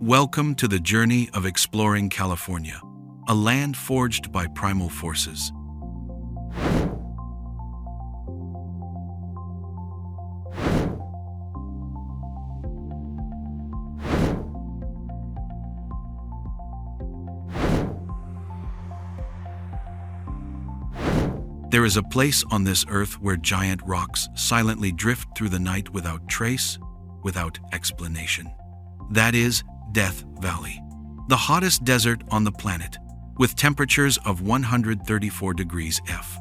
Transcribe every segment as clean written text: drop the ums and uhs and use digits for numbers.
Welcome to the journey of exploring California, a land forged by primal forces. There is a place on this earth where giant rocks silently drift through the night without trace, without explanation. That is Death Valley, the hottest desert on the planet, with temperatures of 134 degrees F.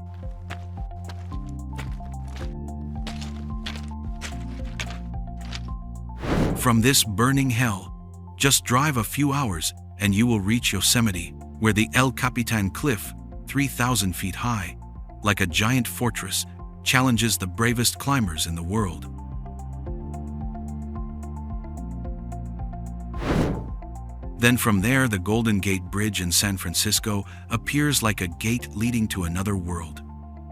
From this burning hell, just drive a few hours and you will reach Yosemite, where the El Capitan Cliff, 3,000 feet high, like a giant fortress, challenges the bravest climbers in the world. Then from there, the Golden Gate Bridge in San Francisco appears like a gate leading to another world,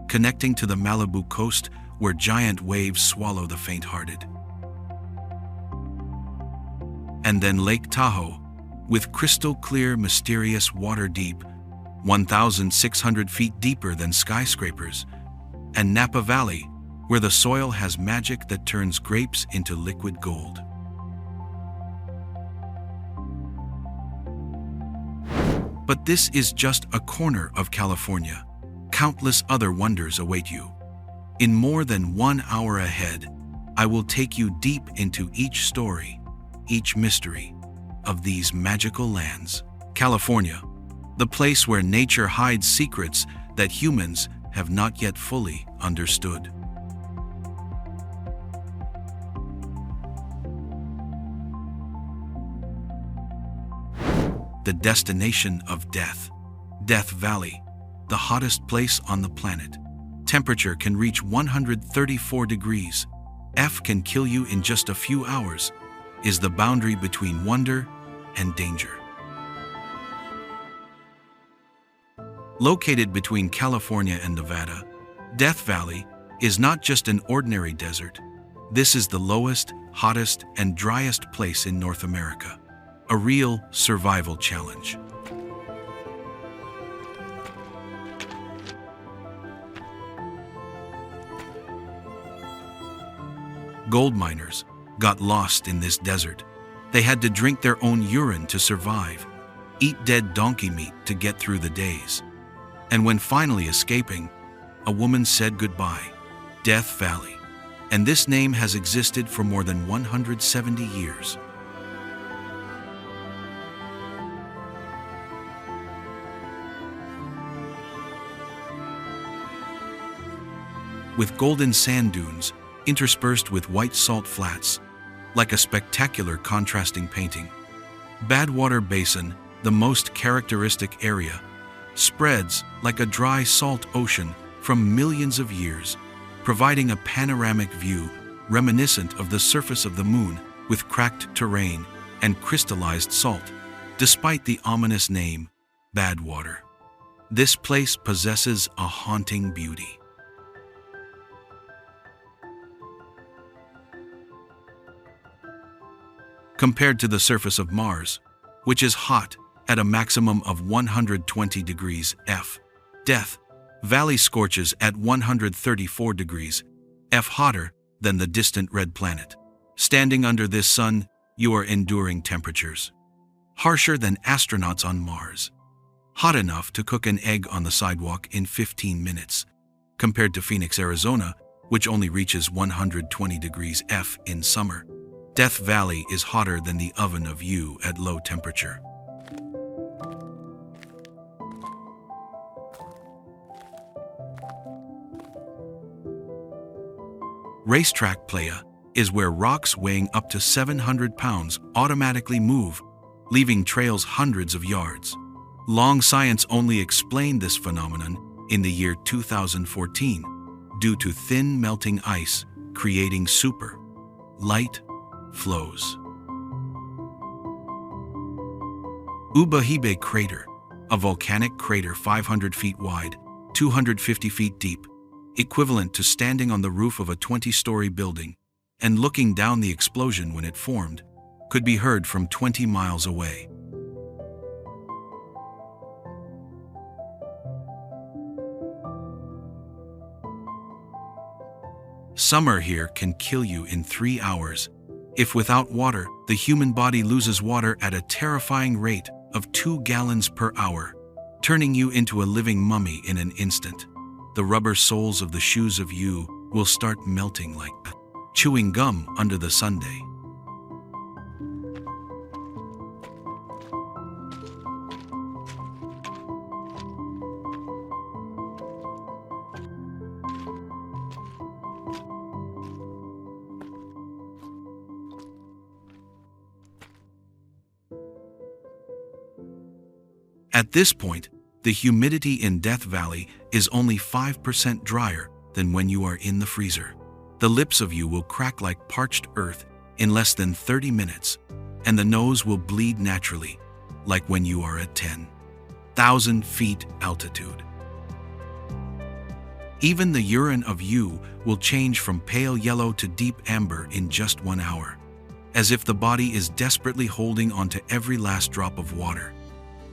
connecting to the Malibu coast where giant waves swallow the faint-hearted. And then Lake Tahoe, with crystal-clear, mysterious water deep, 1,600 feet deeper than skyscrapers, and Napa Valley, where the soil has magic that turns grapes into liquid gold. But this is just a corner of California. Countless other wonders await you. In more than 1 hour ahead, I will take you deep into each story, each mystery of these magical lands. California, the place where nature hides secrets that humans have not yet fully understood. The destination of death. Death Valley, the hottest place on the planet. Temperature can reach 134 degrees. F can kill you in just a few hours, is the boundary between wonder and danger. Located between California and Nevada, Death Valley is not just an ordinary desert. This is the lowest, hottest, and driest place in North America. A real survival challenge. Gold miners got lost in this desert. They had to drink their own urine to survive, eat dead donkey meat to get through the days. And when finally escaping, a woman said goodbye. Death Valley. And this name has existed for more than 170 years. With golden sand dunes interspersed with white salt flats, like a spectacular contrasting painting. Badwater Basin, the most characteristic area, spreads like a dry salt ocean from millions of years, providing a panoramic view reminiscent of the surface of the moon with cracked terrain and crystallized salt, despite the ominous name, Badwater. This place possesses a haunting beauty. Compared to the surface of Mars, which is hot at a maximum of 120 degrees F. Death Valley scorches at 134 degrees F hotter than the distant red planet. Standing under this sun, you are enduring temperatures harsher than astronauts on Mars. Hot enough to cook an egg on the sidewalk in 15 minutes, compared to Phoenix, Arizona, which only reaches 120 degrees F in summer. Death Valley is hotter than the oven of you at low temperature. Racetrack playa is where rocks weighing up to 700 pounds automatically move, leaving trails hundreds of yards. Long science only explained this phenomenon in the year 2014 due to thin melting ice creating super light flows. Ubahibe Crater, a volcanic crater 500 feet wide, 250 feet deep, equivalent to standing on the roof of a 20-story building and looking down the explosion when it formed, could be heard from 20 miles away. Summer here can kill you in 3 hours. If without water, the human body loses water at a terrifying rate of 2 gallons per hour, turning you into a living mummy in an instant. The rubber soles of the shoes of you will start melting like chewing gum under the sundae. At this point, the humidity in Death Valley is only 5% drier than when you are in the freezer. The lips of you will crack like parched earth in less than 30 minutes, and the nose will bleed naturally, like when you are at 10,000 feet altitude. Even the urine of you will change from pale yellow to deep amber in just 1 hour, as if the body is desperately holding onto every last drop of water.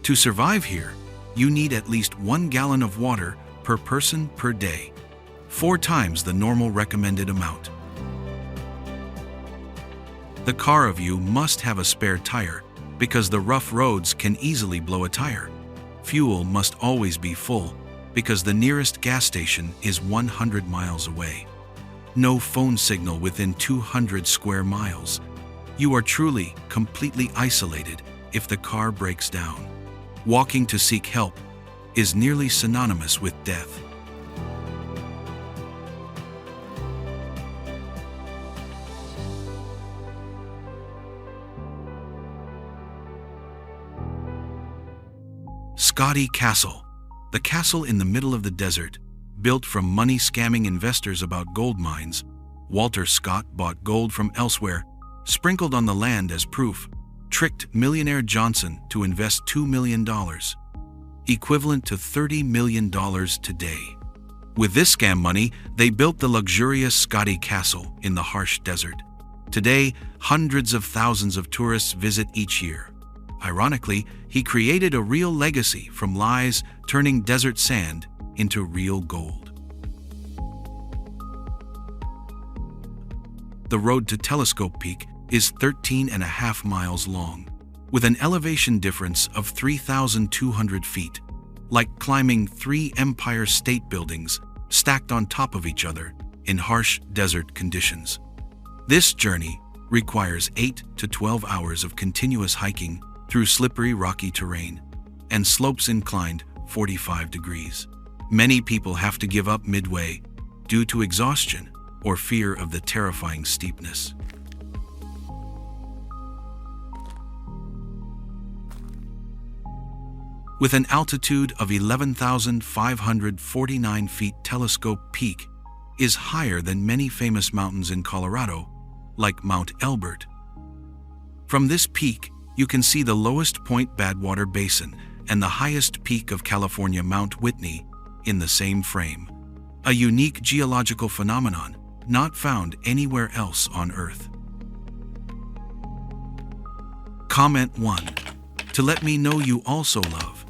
To survive here, you need at least 1 gallon of water per person per day, 4 times the normal recommended amount. The car of you must have a spare tire because the rough roads can easily blow a tire. Fuel must always be full because the nearest gas station is 100 miles away. No phone signal within 200 square miles. You are truly, completely isolated if the car breaks down. Walking to seek help is nearly synonymous with death. Scotty Castle, the castle in the middle of the desert, built from money scamming investors about gold mines. Walter Scott bought gold from elsewhere, sprinkled on the land as proof, tricked millionaire Johnson to invest $2 million, equivalent to $30 million today. With this scam money, they built the luxurious Scotty Castle in the harsh desert. Today, hundreds of thousands of tourists visit each year. Ironically, he created a real legacy from lies, turning desert sand into real gold. The road to Telescope Peak is 13.5 miles long, with an elevation difference of 3,200 feet, like climbing 3 Empire State Buildings stacked on top of each other in harsh desert conditions. This journey requires 8 to 12 hours of continuous hiking through slippery rocky terrain and slopes inclined 45 degrees. Many people have to give up midway due to exhaustion or fear of the terrifying steepness. With an altitude of 11,549 feet, Telescope Peak is higher than many famous mountains in Colorado, like Mount Elbert. From this peak, you can see the lowest point Badwater Basin and the highest peak of California, Mount Whitney, in the same frame. A unique geological phenomenon not found anywhere else on Earth. Comment 1 to let me know you also love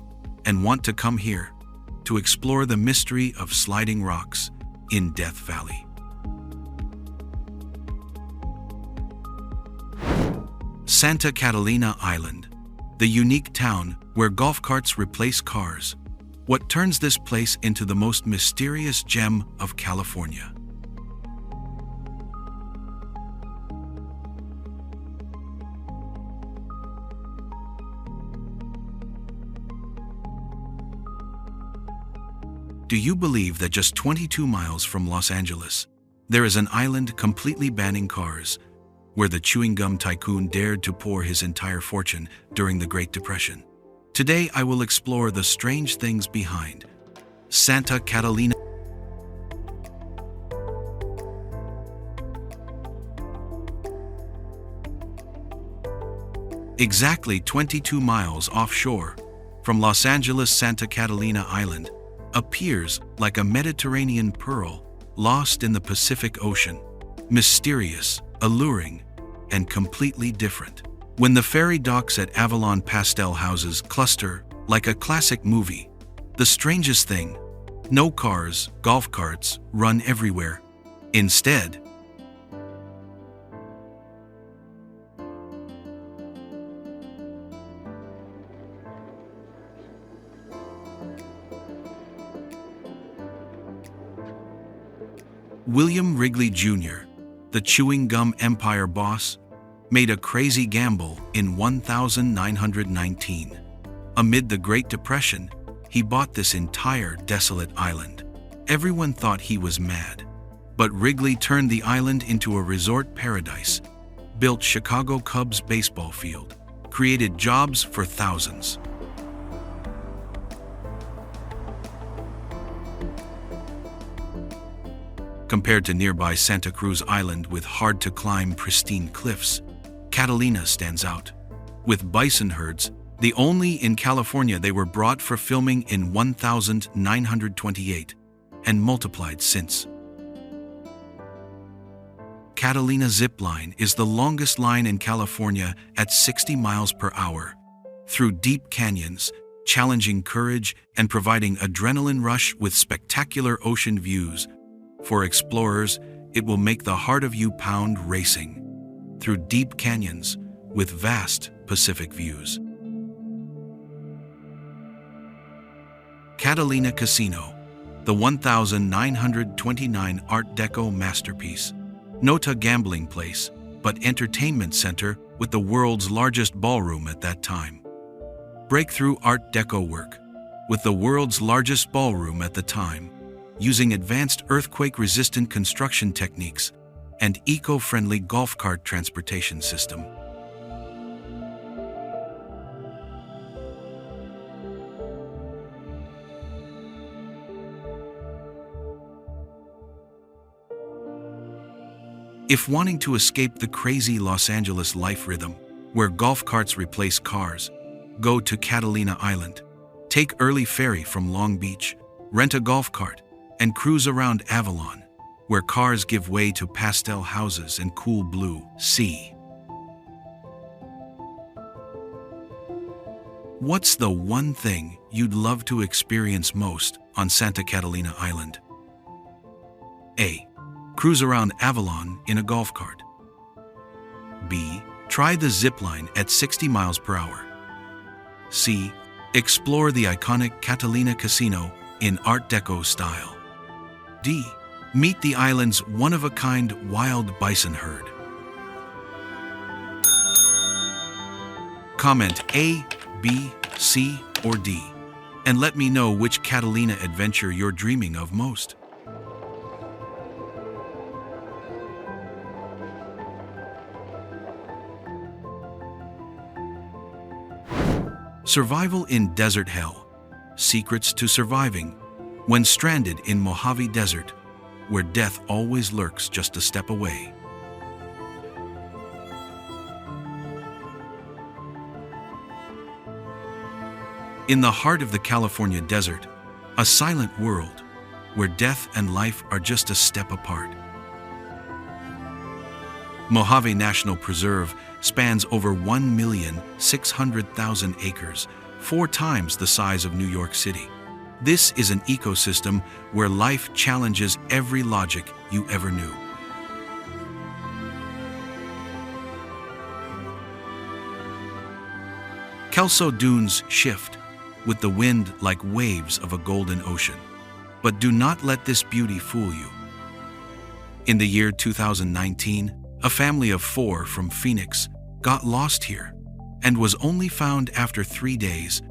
and want to come here to explore the mystery of sliding rocks in Death Valley. Santa Catalina Island, the unique town where golf carts replace cars. What turns this place into the most mysterious gem of California? Do you believe that just 22 miles from Los Angeles, there is an island completely banning cars, where the chewing gum tycoon dared to pour his entire fortune during the Great Depression? Today I will explore the strange things behind Santa Catalina. Exactly 22 miles offshore from Los Angeles, Santa Catalina Island appears like a Mediterranean pearl lost in the Pacific Ocean, mysterious, alluring, and completely different. When the ferry docks at Avalon, pastel houses cluster like a classic movie. The strangest thing, no cars, golf carts run everywhere. Instead, William Wrigley Jr., the chewing gum empire boss, made a crazy gamble in 1919. Amid the Great Depression, he bought this entire desolate island. Everyone thought he was mad, but Wrigley turned the island into a resort paradise, built Chicago Cubs baseball field, created jobs for thousands. Compared to nearby Santa Cruz Island with hard-to-climb pristine cliffs, Catalina stands out. With bison herds, the only in California, they were brought for filming in 1928 and multiplied since. Catalina Zipline is the longest line in California at 60 miles per hour. Through deep canyons, challenging courage and providing adrenaline rush with spectacular ocean views. For explorers, it will make the heart of you pound racing. Through deep canyons with vast Pacific views. Catalina Casino, the 1929 Art Deco masterpiece. Not a gambling place, but entertainment center with the world's largest ballroom at that time. Breakthrough Art Deco work, with the world's largest ballroom at the time, using advanced earthquake-resistant construction techniques and eco-friendly golf cart transportation system. If wanting to escape the crazy Los Angeles life rhythm, where golf carts replace cars, go to Catalina Island. Take early ferry from Long Beach, rent a golf cart, and cruise around Avalon, where cars give way to pastel houses and cool blue sea. What's the one thing you'd love to experience most on Santa Catalina Island? A. Cruise around Avalon in a golf cart. B. Try the zip line at 60 miles per hour. C. Explore the iconic Catalina Casino in Art Deco style. D. Meet the island's one-of-a-kind wild bison herd. Comment A, B, C, or D, and let me know which Catalina adventure you're dreaming of most. Survival in Desert Hell. Secrets to surviving when stranded in Mojave Desert, where death always lurks just a step away. In the heart of the California desert, a silent world where death and life are just a step apart. Mojave National Preserve spans over 1,600,000 acres, 4 times the size of New York City. This is an ecosystem where life challenges every logic you ever knew. Kelso Dunes shift with the wind like waves of a golden ocean. But do not let this beauty fool you. In the year 2019, a family of 4 from Phoenix got lost here and was only found after 3 days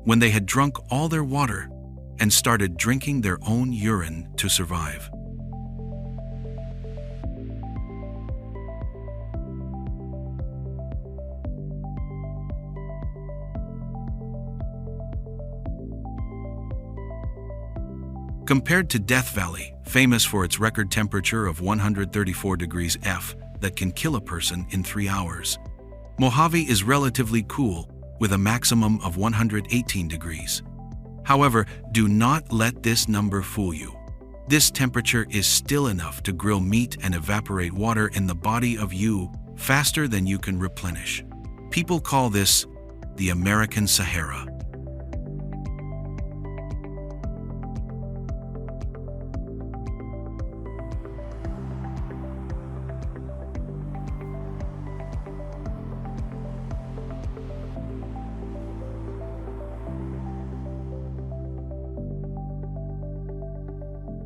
when they had drunk all their water and started drinking their own urine to survive. Compared to Death Valley, famous for its record temperature of 134 degrees F that can kill a person in 3 hours, Mojave is relatively cool with a maximum of 118 degrees. However, do not let this number fool you. This temperature is still enough to grill meat and evaporate water in the body of you faster than you can replenish. People call this the American Sahara.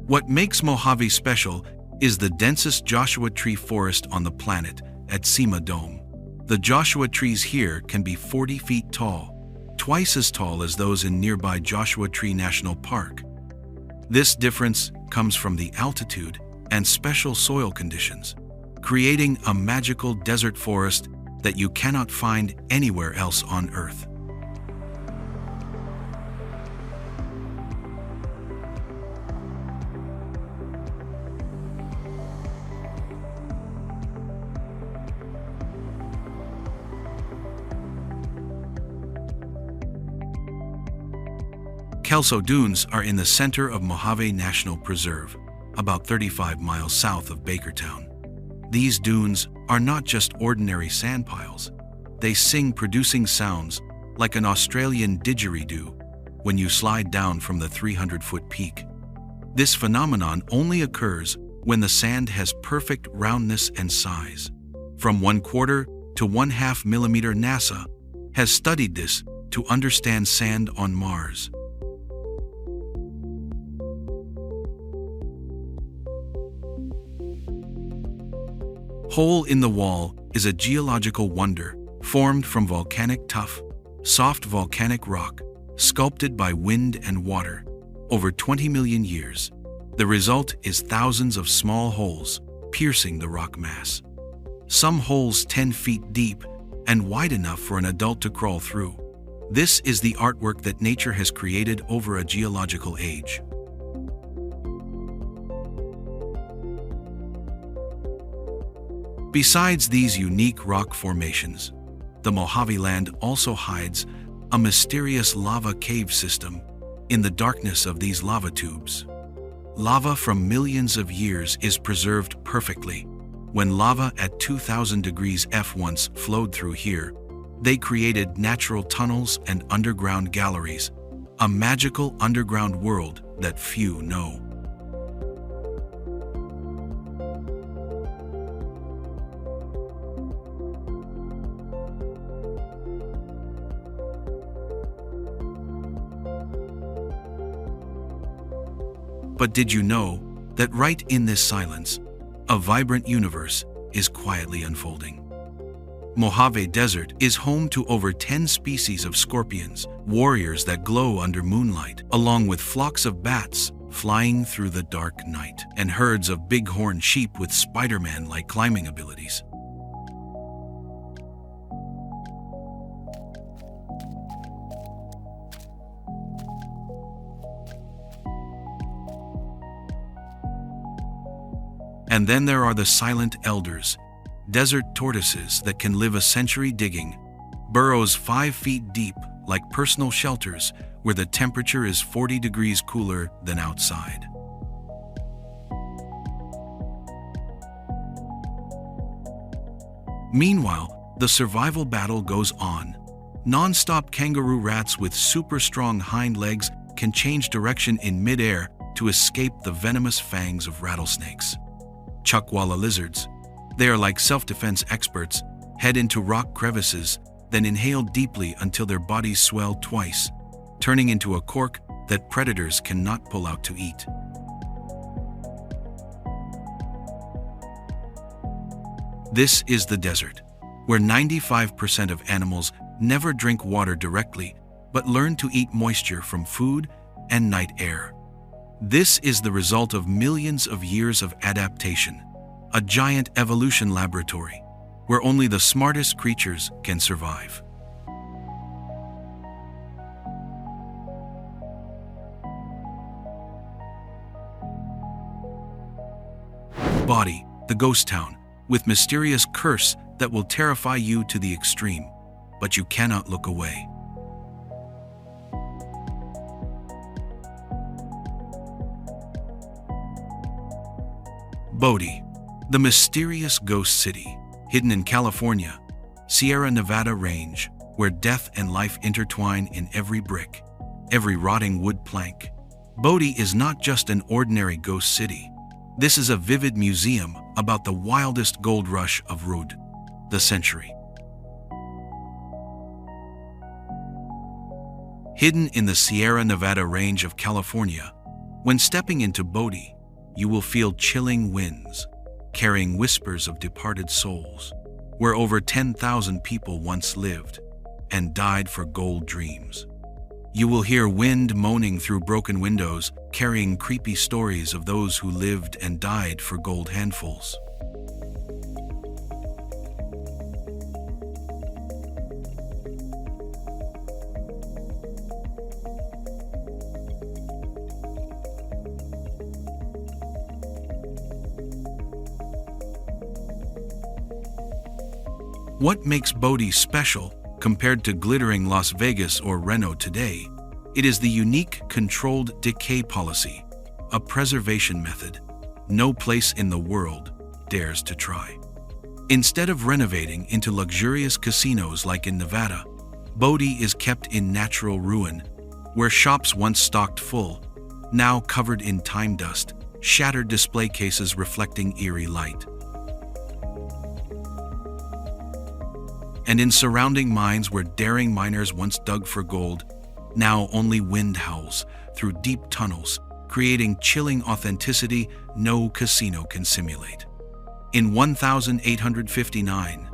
What makes Mojave special is the densest Joshua tree forest on the planet at Cima Dome. The Joshua trees here can be 40 feet tall, twice as tall as those in nearby Joshua Tree National Park. This difference comes from the altitude and special soil conditions, creating a magical desert forest that you cannot find anywhere else on Earth. Kelso Dunes are in the center of Mojave National Preserve, about 35 miles south of Bakertown. These dunes are not just ordinary sand piles. They sing, producing sounds like an Australian didgeridoo when you slide down from the 300-foot peak. This phenomenon only occurs when the sand has perfect roundness and size. From 1/4 to 1/2 millimeter. NASA has studied this to understand sand on Mars. Hole in the Wall is a geological wonder formed from volcanic tuff, soft volcanic rock, sculpted by wind and water over 20 million years. The result is thousands of small holes piercing the rock mass. Some holes 10 feet deep and wide enough for an adult to crawl through. This is the artwork that nature has created over a geological age. Besides these unique rock formations, the Mojave Land also hides a mysterious lava cave system in the darkness of these lava tubes. Lava from millions of years is preserved perfectly. When lava at 2,000 degrees F once flowed through here, they created natural tunnels and underground galleries, a magical underground world that few know. But did you know that right in this silence, a vibrant universe is quietly unfolding? Mojave Desert is home to over 10 species of scorpions, warriors that glow under moonlight, along with flocks of bats flying through the dark night, and herds of bighorn sheep with Spider-Man-like climbing abilities. And then there are the silent elders, desert tortoises that can live a century digging, burrows 5 feet deep like personal shelters where the temperature is 40 degrees cooler than outside. Meanwhile, the survival battle goes on. Non-stop kangaroo rats with super strong hind legs can change direction in midair to escape the venomous fangs of rattlesnakes. Chuckwalla lizards, they are like self-defense experts, head into rock crevices, then inhale deeply until their bodies swell twice, turning into a cork that predators cannot pull out to eat. This is the desert, where 95% of animals never drink water directly, but learn to eat moisture from food and night air. This is the result of millions of years of adaptation, a giant evolution laboratory where only the smartest creatures can survive. Bodie, the ghost town, with mysterious curse that will terrify you to the extreme, but you cannot look away. Bodie, the mysterious ghost city, hidden in California, Sierra Nevada range, where death and life intertwine in every brick, every rotting wood plank. Bodie is not just an ordinary ghost city. This is a vivid museum about the wildest gold rush of Redwood, the century. Hidden in the Sierra Nevada range of California, when stepping into Bodie, you will feel chilling winds, carrying whispers of departed souls, where over 10,000 people once lived and died for gold dreams. You will hear wind moaning through broken windows, carrying creepy stories of those who lived and died for gold handfuls. What makes Bodie special compared to glittering Las Vegas or Reno today? It is the unique controlled decay policy, a preservation method no place in the world dares to try. Instead of renovating into luxurious casinos like in Nevada, Bodie is kept in natural ruin, where shops once stocked full, now covered in time dust, shattered display cases reflecting eerie light. And in surrounding mines where daring miners once dug for gold, now only wind howls through deep tunnels, creating chilling authenticity no casino can simulate. In 1859,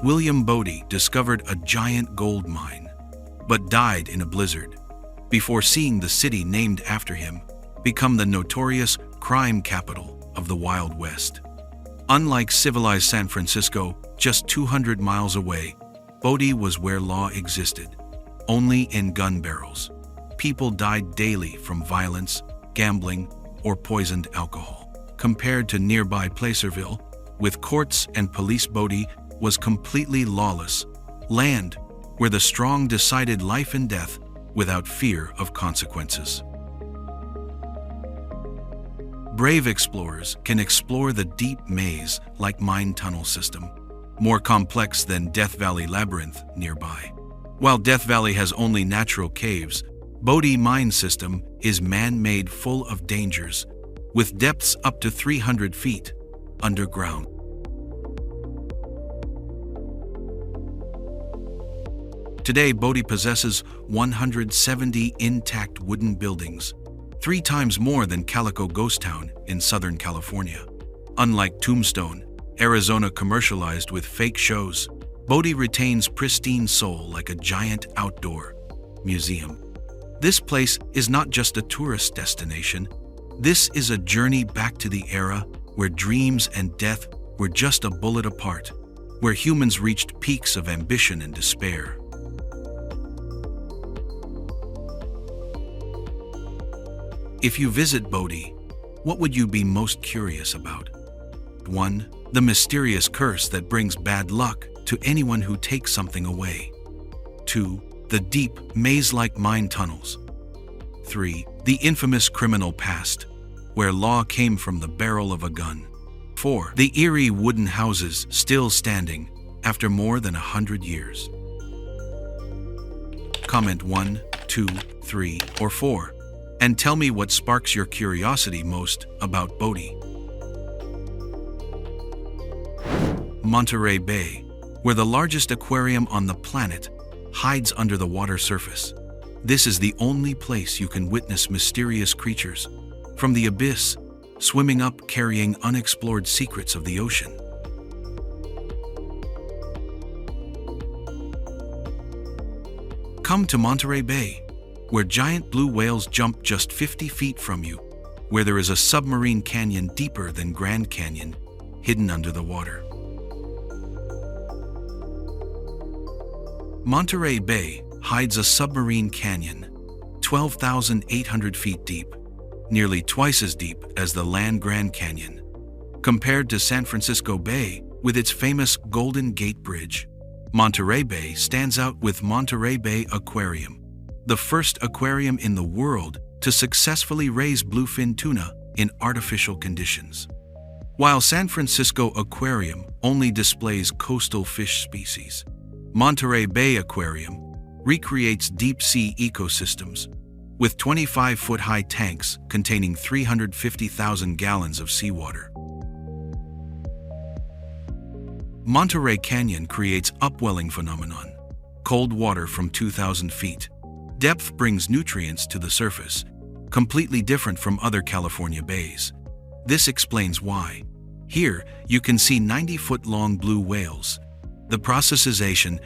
William Bodie discovered a giant gold mine, but died in a blizzard before seeing the city named after him become the notorious crime capital of the Wild West. Unlike civilized San Francisco, just 200 miles away, Bodie was where law existed, only in gun barrels. People died daily from violence, gambling, or poisoned alcohol. Compared to nearby Placerville, with courts and police, Bodie was completely lawless, land where the strong decided life and death without fear of consequences. Brave explorers can explore the deep maze-like mine tunnel system, more complex than Death Valley Labyrinth nearby. While Death Valley has only natural caves, Bodie mine system is man-made, full of dangers, with depths up to 300 feet underground. Today, Bodie possesses 170 intact wooden buildings, 3 times more than Calico Ghost Town in Southern California. Unlike Tombstone, Arizona commercialized with fake shows, Bodie retains pristine soul like a giant outdoor museum. This place is not just a tourist destination. This is a journey back to the era where dreams and death were just a bullet apart, where humans reached peaks of ambition and despair. If you visit Bodie, what would you be most curious about? 1. The mysterious curse that brings bad luck to anyone who takes something away. 2. The deep, maze-like mine tunnels. 3. The infamous criminal past, where law came from the barrel of a gun. 4. The eerie wooden houses still standing after more than 100 years. Comment 1, 2, 3, or 4. And tell me what sparks your curiosity most about Bodie. Monterey Bay, where the largest aquarium on the planet hides under the water surface. This is the only place you can witness mysterious creatures from the abyss swimming up, carrying unexplored secrets of the ocean. Come to Monterey Bay, where giant blue whales jump just 50 feet from you, where there is a submarine canyon deeper than Grand Canyon, hidden under the water. Monterey Bay hides a submarine canyon, 12,800 feet deep, nearly twice as deep as the land Grand Canyon. Compared to San Francisco Bay, with its famous Golden Gate Bridge, Monterey Bay stands out with Monterey Bay Aquarium, the first aquarium in the world to successfully raise bluefin tuna in artificial conditions. While San Francisco Aquarium only displays coastal fish species, Monterey Bay Aquarium recreates deep-sea ecosystems with 25-foot-high tanks containing 350,000 gallons of seawater. Monterey Canyon creates upwelling phenomenon, cold water from 2,000 feet. Depth brings nutrients to the surface, completely different from other California bays. This explains why. Here, you can see 90-foot-long blue whales, the processization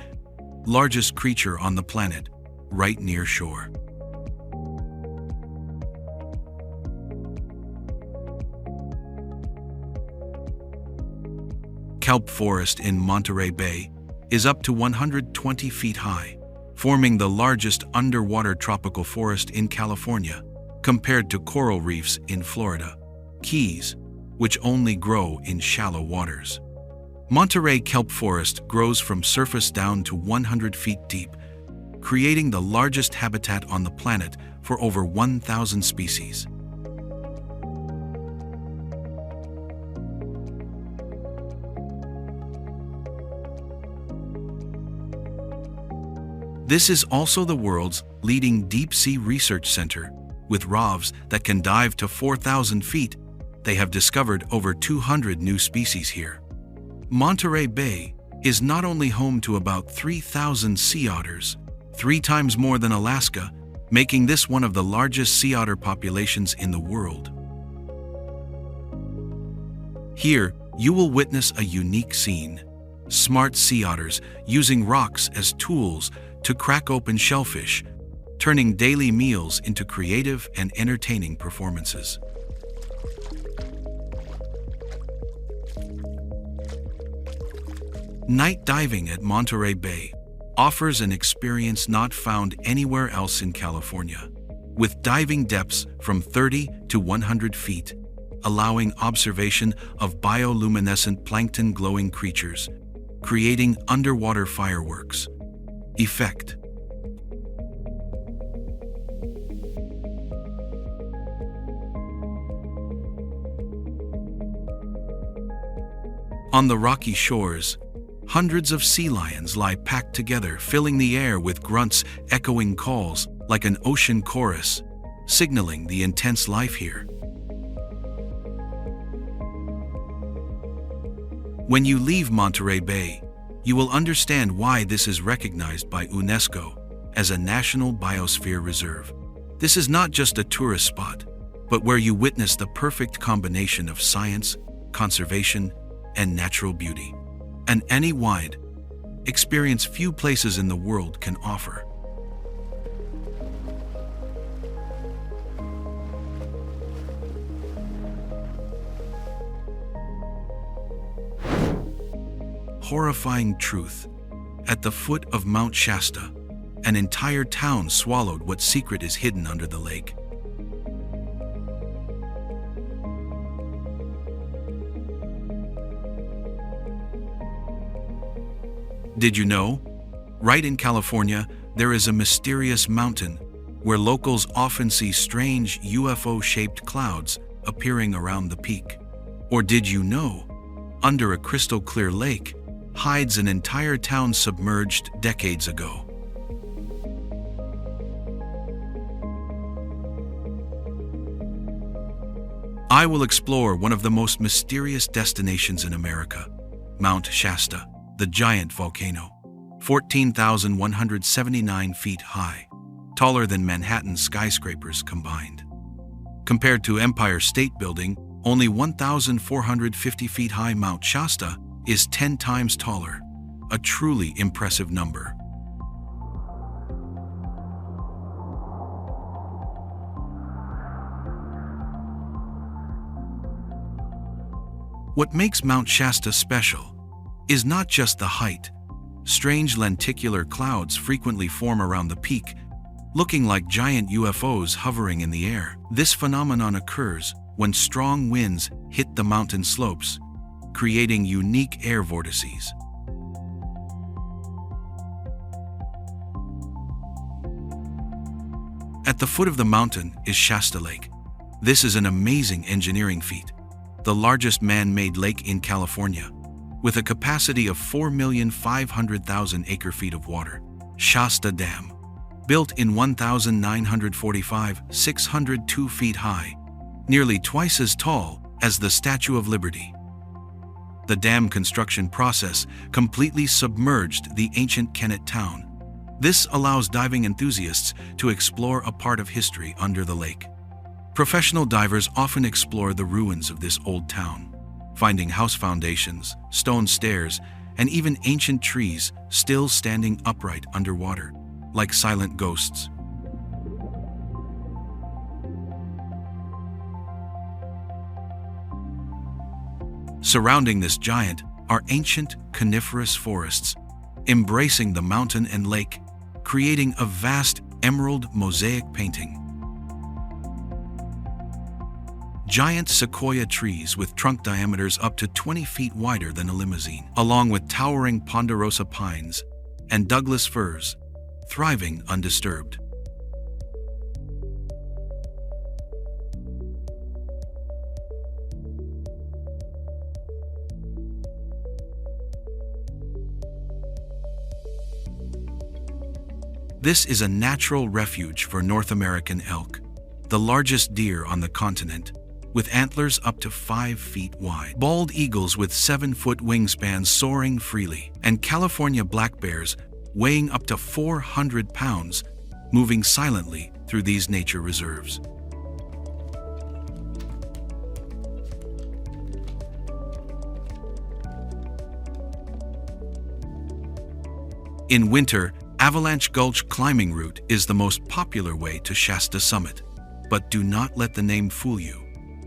largest creature on the planet, right near shore. Kelp forest in Monterey Bay is up to 120 feet high, forming the largest underwater tropical forest in California, compared to coral reefs in Florida, Keys, which only grow in shallow waters. Monterey kelp forest grows from surface down to 100 feet deep, creating the largest habitat on the planet for over 1,000 species. This is also the world's leading deep-sea research center. With ROVs that can dive to 4,000 feet, they have discovered over 200 new species here. Monterey Bay is not only home to about 3,000 sea otters, 3 times more than Alaska, making this one of the largest sea otter populations in the world. Here, you will witness a unique scene. Smart sea otters using rocks as tools to crack open shellfish, turning daily meals into creative and entertaining performances. Night diving at Monterey Bay offers an experience not found anywhere else in California, with diving depths from 30 to 100 feet, allowing observation of bioluminescent plankton glowing creatures, creating underwater fireworks. Effect. On the rocky shores, hundreds of sea lions lie packed together, filling the air with grunts, echoing calls like an ocean chorus, signaling the intense life here. When you leave Monterey Bay, you will understand why this is recognized by UNESCO as a National Biosphere Reserve. This is not just a tourist spot, but where you witness the perfect combination of science, conservation, and natural beauty. An any-wide experience few places in the world can offer. Horrifying truth. At the foot of Mount Shasta, an entire town swallowed what secret is hidden under the lake. Did you know? Right in California, there is a mysterious mountain where locals often see strange UFO-shaped clouds appearing around the peak. Or did you know? Under a crystal-clear lake hides an entire town submerged decades ago. I will explore one of the most mysterious destinations in America, Mount Shasta, the giant volcano, 14,179 feet high, taller than Manhattan skyscrapers combined. Compared to Empire State Building, only 1,450 feet high Mount Shasta is 10 times taller, a truly impressive number. What makes Mount Shasta special is not just the height. Strange lenticular clouds frequently form around the peak, looking like giant UFOs hovering in the air. This phenomenon occurs when strong winds hit the mountain slopes, creating unique air vortices. At the foot of the mountain is Shasta Lake. This is an amazing engineering feat, the largest man-made lake in California, with a capacity of 4,500,000 acre-feet of water. Shasta Dam, built in 1945, 602 feet high, nearly twice as tall as the Statue of Liberty. The dam construction process completely submerged the ancient Kennett town. This allows diving enthusiasts to explore a part of history under the lake. Professional divers often explore the ruins of this old town, finding house foundations, stone stairs, and even ancient trees still standing upright underwater, like silent ghosts. Surrounding this giant are ancient coniferous forests, embracing the mountain and lake, creating a vast emerald mosaic painting. Giant sequoia trees with trunk diameters up to 20 feet wider than a limousine, along with towering ponderosa pines and Douglas firs, thriving undisturbed. This is a natural refuge for North American elk, the largest deer on the continent, with antlers up to 5 feet wide, bald eagles with 7-foot wingspans soaring freely, and California black bears weighing up to 400 pounds, moving silently through these nature reserves. In winter, Avalanche Gulch climbing route is the most popular way to Shasta summit, but do not let the name fool you.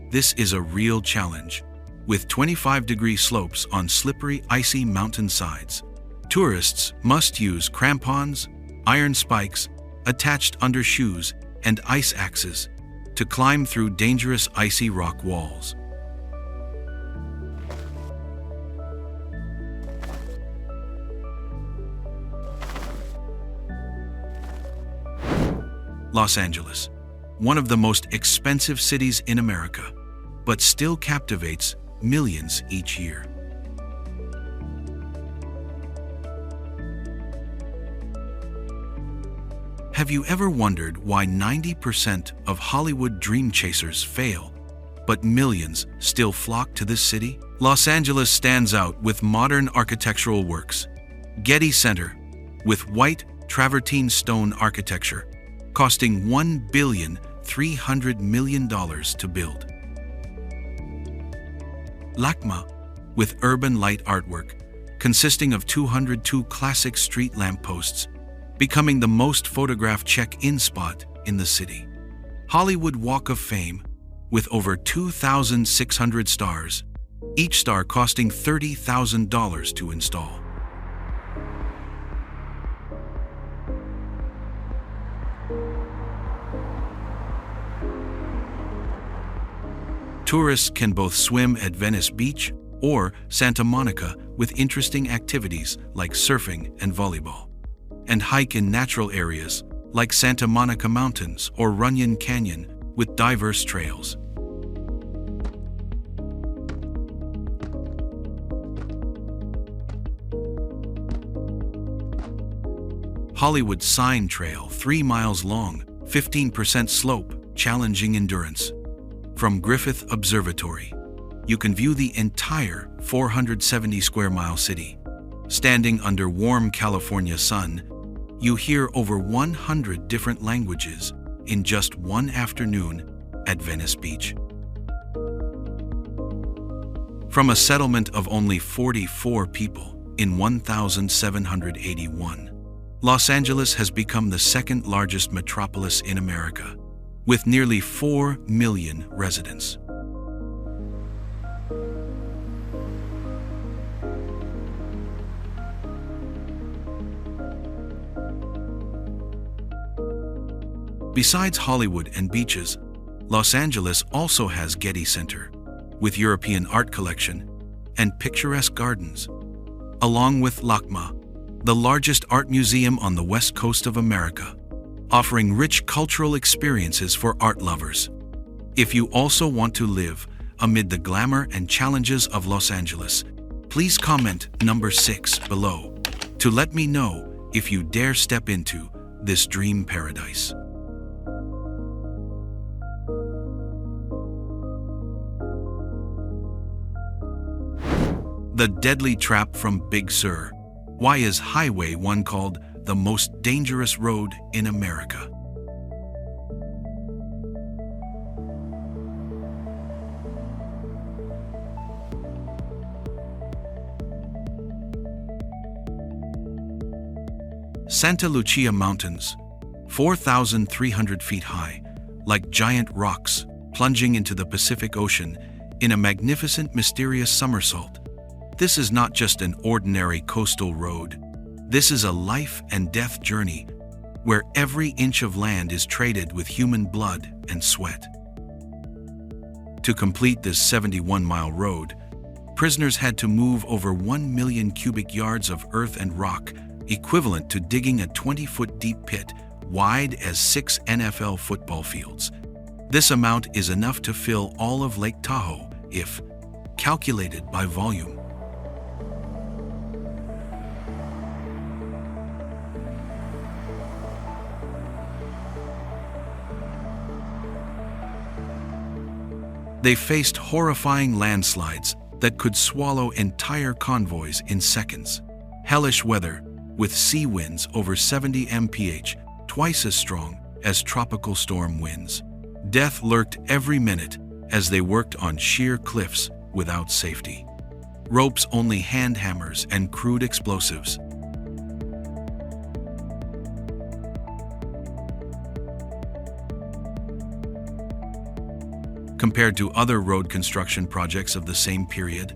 This is a real challenge, with 25-degree slopes on slippery, icy mountain sides. Tourists must use crampons, iron spikes, attached under shoes, and ice axes to climb through dangerous icy rock walls. Los Angeles, one of the most expensive cities in America, but still captivates millions each year. Have you ever wondered why 90% of Hollywood dream chasers fail, but millions still flock to this city? Los Angeles stands out with modern architectural works. Getty Center, with white travertine stone architecture, costing $1.3 billion to build. LACMA, with urban light artwork, consisting of 202 classic street lampposts, becoming the most photographed check-in spot in the city. Hollywood Walk of Fame, with over 2,600 stars, each star costing $30,000 to install. Tourists can both swim at Venice Beach or Santa Monica with interesting activities like surfing and volleyball, and hike in natural areas like Santa Monica Mountains or Runyon Canyon with diverse trails. Hollywood Sign Trail, 3 miles long, 15% slope, challenging endurance. From Griffith Observatory, you can view the entire 470 square mile city. Standing under warm California sun, you hear over 100 different languages in just one afternoon at Venice Beach. From a settlement of only 44 people in 1781, Los Angeles has become the second largest metropolis in America, with nearly 4 million residents. Besides Hollywood and beaches, Los Angeles also has Getty Center, with European art collection and picturesque gardens, along with LACMA, the largest art museum on the west coast of America, offering rich cultural experiences for art lovers. If you also want to live amid the glamour and challenges of Los Angeles, please comment number 6 below to let me know if you dare step into this dream paradise. The deadly trap from Big Sur. Why is Highway 1 called the most dangerous road in America? Santa Lucia Mountains, 4,300 feet high, like giant rocks plunging into the Pacific Ocean in a magnificent, mysterious somersault. This is not just an ordinary coastal road. This is a life and death journey where every inch of land is traded with human blood and sweat. To complete this 71-mile road, prisoners had to move over 1 million cubic yards of earth and rock, equivalent to digging a 20-foot deep pit wide as 6 NFL football fields. This amount is enough to fill all of Lake Tahoe if calculated by volume. They faced horrifying landslides that could swallow entire convoys in seconds. Hellish weather, with sea winds over 70 mph, twice as strong as tropical storm winds. Death lurked every minute as they worked on sheer cliffs without safety. Ropes only hand hammers and crude explosives. Compared to other road construction projects of the same period,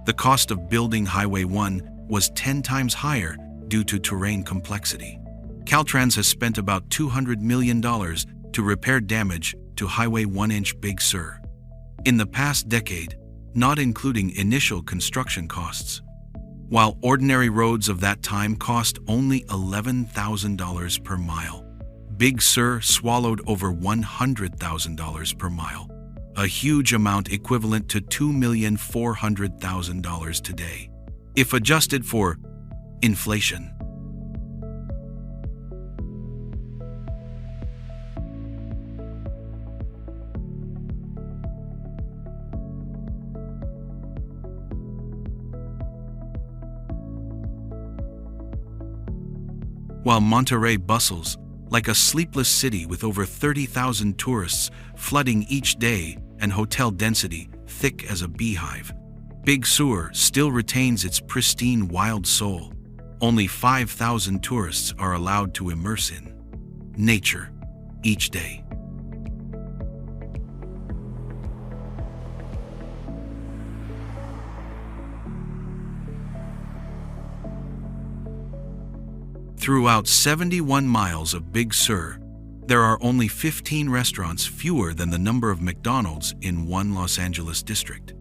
the cost of building Highway 1 was 10 times higher due to terrain complexity. Caltrans has spent about $200 million to repair damage to Highway 1-inch Big Sur in the past decade, not including initial construction costs. While ordinary roads of that time cost only $11,000 per mile, Big Sur swallowed over $100,000 per mile, a huge amount equivalent to $2,400,000 today, if adjusted for inflation. While Monterey bustles like a sleepless city with over 30,000 tourists flooding each day and hotel density thick as a beehive, Big Sur still retains its pristine wild soul. Only 5,000 tourists are allowed to immerse in nature each day. Throughout 71 miles of Big Sur, there are only 15 restaurants fewer than the number of McDonald's in one Los Angeles district.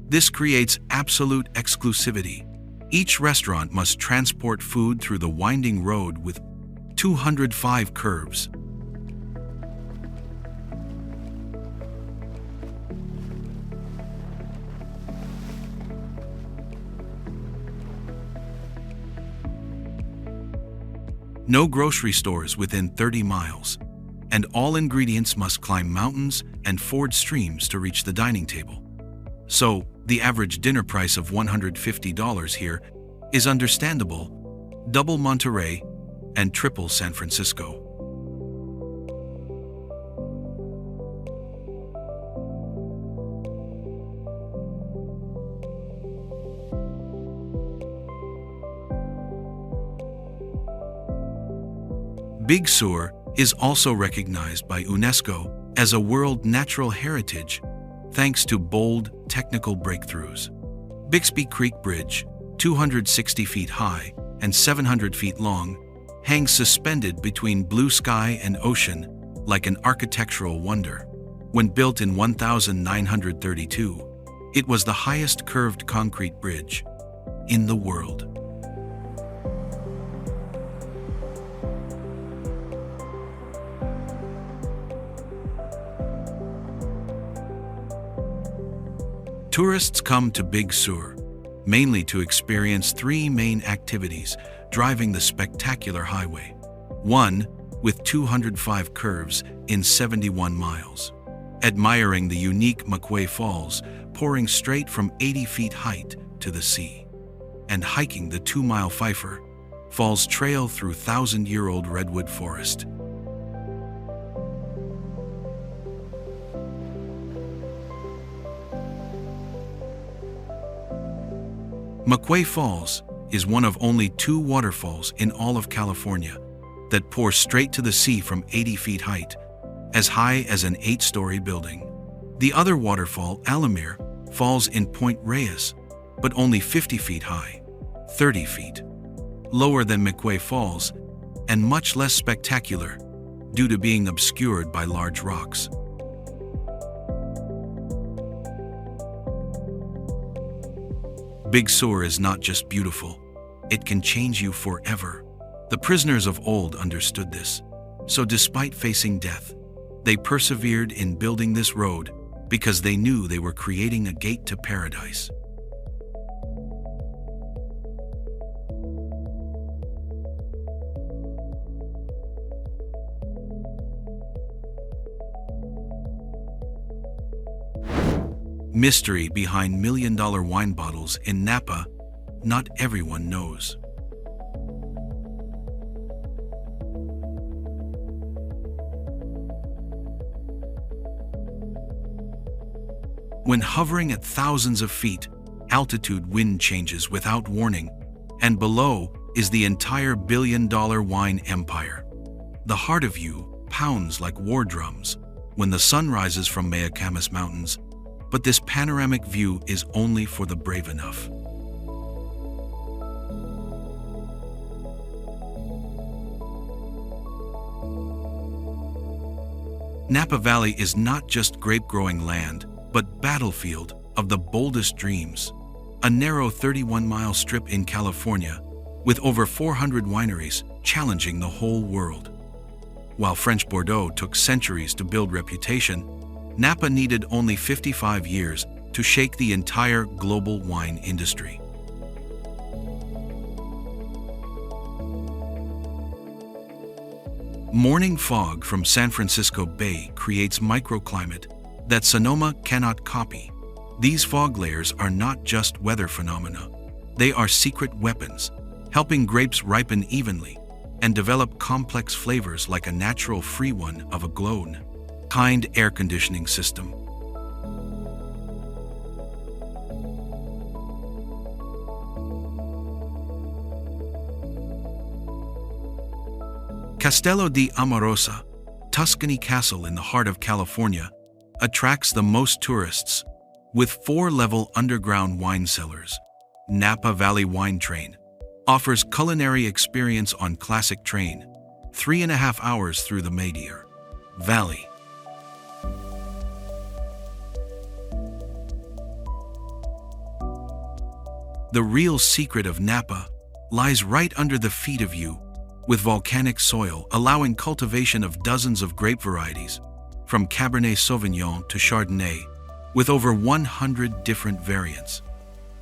This creates absolute exclusivity. Each restaurant must transport food through the winding road with 205 curves. No grocery stores within 30 miles, and all ingredients must climb mountains and ford streams to reach the dining table. So, the average dinner price of $150 here is understandable, double Monterey and triple San Francisco. Big Sur is also recognized by UNESCO as a World Natural Heritage thanks to bold technical breakthroughs. Bixby Creek Bridge, 260 feet high and 700 feet long, hangs suspended between blue sky and ocean like an architectural wonder. When built in 1932, it was the highest curved concrete bridge in the world. Tourists come to Big Sur mainly to experience three main activities driving the spectacular highway. 1, with 205 curves in 71 miles. Admiring the unique McQuay Falls pouring straight from 80 feet height to the sea. And hiking the 2-mile Pfeiffer Falls Trail through 1,000-year-old Redwood forest. McQuay Falls is one of only 2 waterfalls in all of California that pour straight to the sea from 80 feet height, as high as an 8-story building. The other waterfall, Alamir, falls in Point Reyes, but only 50 feet high, 30 feet lower than McQuay Falls, and much less spectacular due to being obscured by large rocks. Big Sur is not just beautiful, it can change you forever. The prisoners of old understood this, so despite facing death, they persevered in building this road because they knew they were creating a gate to paradise. Mystery behind million-dollar wine bottles in Napa, not everyone knows. When hovering at thousands of feet, altitude wind changes without warning, and below is the entire billion-dollar wine empire. The heart of you pounds like war drums when the sun rises from Mayacamas Mountains, but this panoramic view is only for the brave enough. Napa Valley is not just grape-growing land, but battlefield of the boldest dreams. A narrow 31-mile strip in California with over 400 wineries challenging the whole world. While French Bordeaux took centuries to build reputation, Napa needed only 55 years to shake the entire global wine industry. Morning fog from San Francisco Bay creates microclimate that Sonoma cannot copy. These fog layers are not just weather phenomena. They are secret weapons, helping grapes ripen evenly and develop complex flavors like a natural free one of a kind air conditioning system. Castello di Amorosa, Tuscany Castle in the heart of California, attracts the most tourists. With 4-level underground wine cellars, Napa Valley Wine Train offers culinary experience on classic train, 3.5 hours through the Madeira Valley. The real secret of Napa lies right under the feet of you, with volcanic soil allowing cultivation of dozens of grape varieties, from Cabernet Sauvignon to Chardonnay, with over 100 different variants.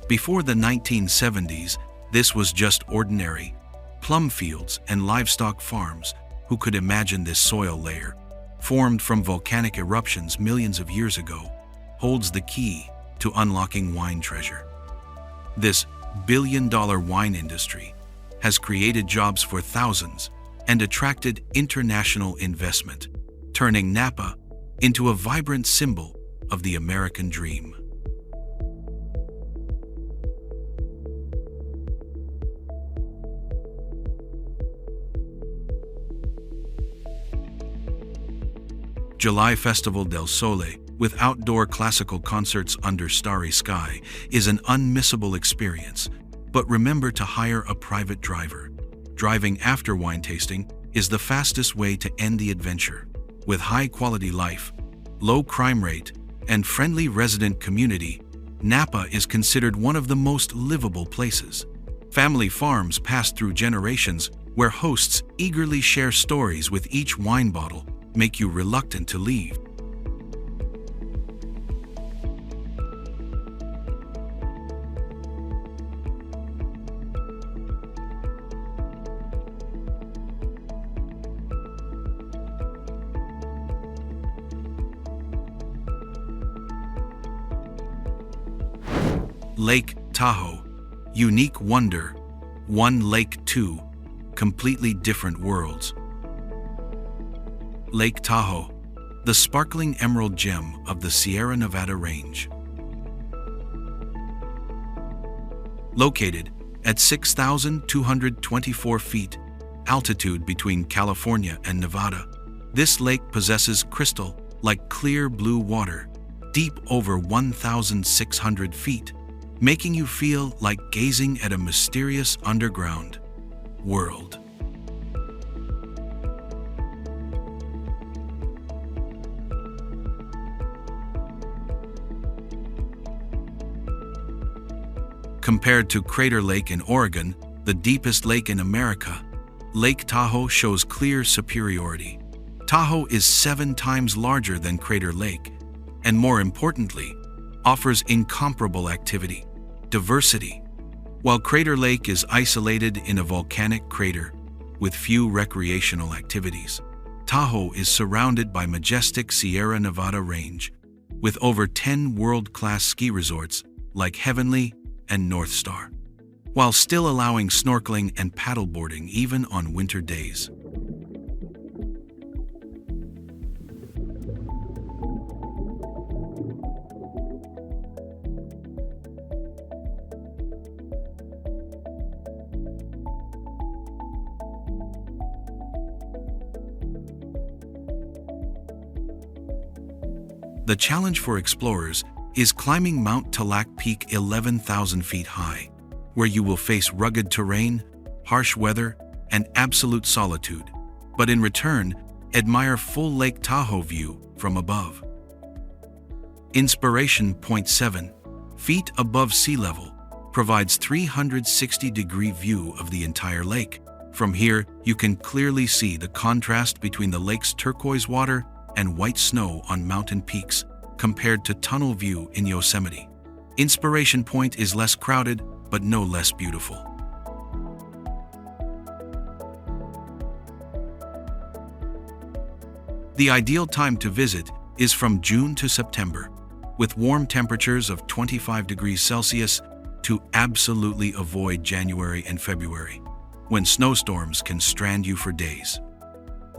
Before the 1970s, this was just ordinary plum fields and livestock farms. Who could imagine this soil layer, formed from volcanic eruptions millions of years ago, holds the key to unlocking wine treasure. This billion-dollar wine industry has created jobs for thousands and attracted international investment, turning Napa into a vibrant symbol of the American dream. July Festival del Sole, with outdoor classical concerts under starry sky, is an unmissable experience. But remember to hire a private driver. Driving after wine tasting is the fastest way to end the adventure. With high-quality life, low crime rate, and friendly resident community, Napa is considered one of the most livable places. Family farms pass through generations where hosts eagerly share stories with each wine bottle, make you reluctant to leave. Lake Tahoe, unique wonder, one lake, two completely different worlds. Lake Tahoe, the sparkling emerald gem of the Sierra Nevada range. Located at 6,224 feet altitude between California and Nevada, this lake possesses crystal-like clear blue water, deep over 1,600 feet, making you feel like gazing at a mysterious underground world. Compared to Crater Lake in Oregon, the deepest lake in America, Lake Tahoe shows clear superiority. Tahoe is 7 times larger than Crater Lake, and more importantly, offers incomparable activity, diversity. While Crater Lake is isolated in a volcanic crater with few recreational activities, Tahoe is surrounded by majestic Sierra Nevada range, with over 10 world-class ski resorts like Heavenly and North Star, while still allowing snorkeling and paddleboarding even on winter days. The challenge for explorers is climbing Mount Talac Peak 11,000 feet high, where you will face rugged terrain, harsh weather, and absolute solitude, but in return, admire full Lake Tahoe view from above. Inspiration Point 7 feet above sea level provides 360-degree view of the entire lake. From here, you can clearly see the contrast between the lake's turquoise water and white snow on mountain peaks compared to tunnel view in Yosemite. Inspiration Point is less crowded, but no less beautiful. The ideal time to visit is from June to September, with warm temperatures of 25 degrees Celsius, to absolutely avoid January and February, when snowstorms can strand you for days.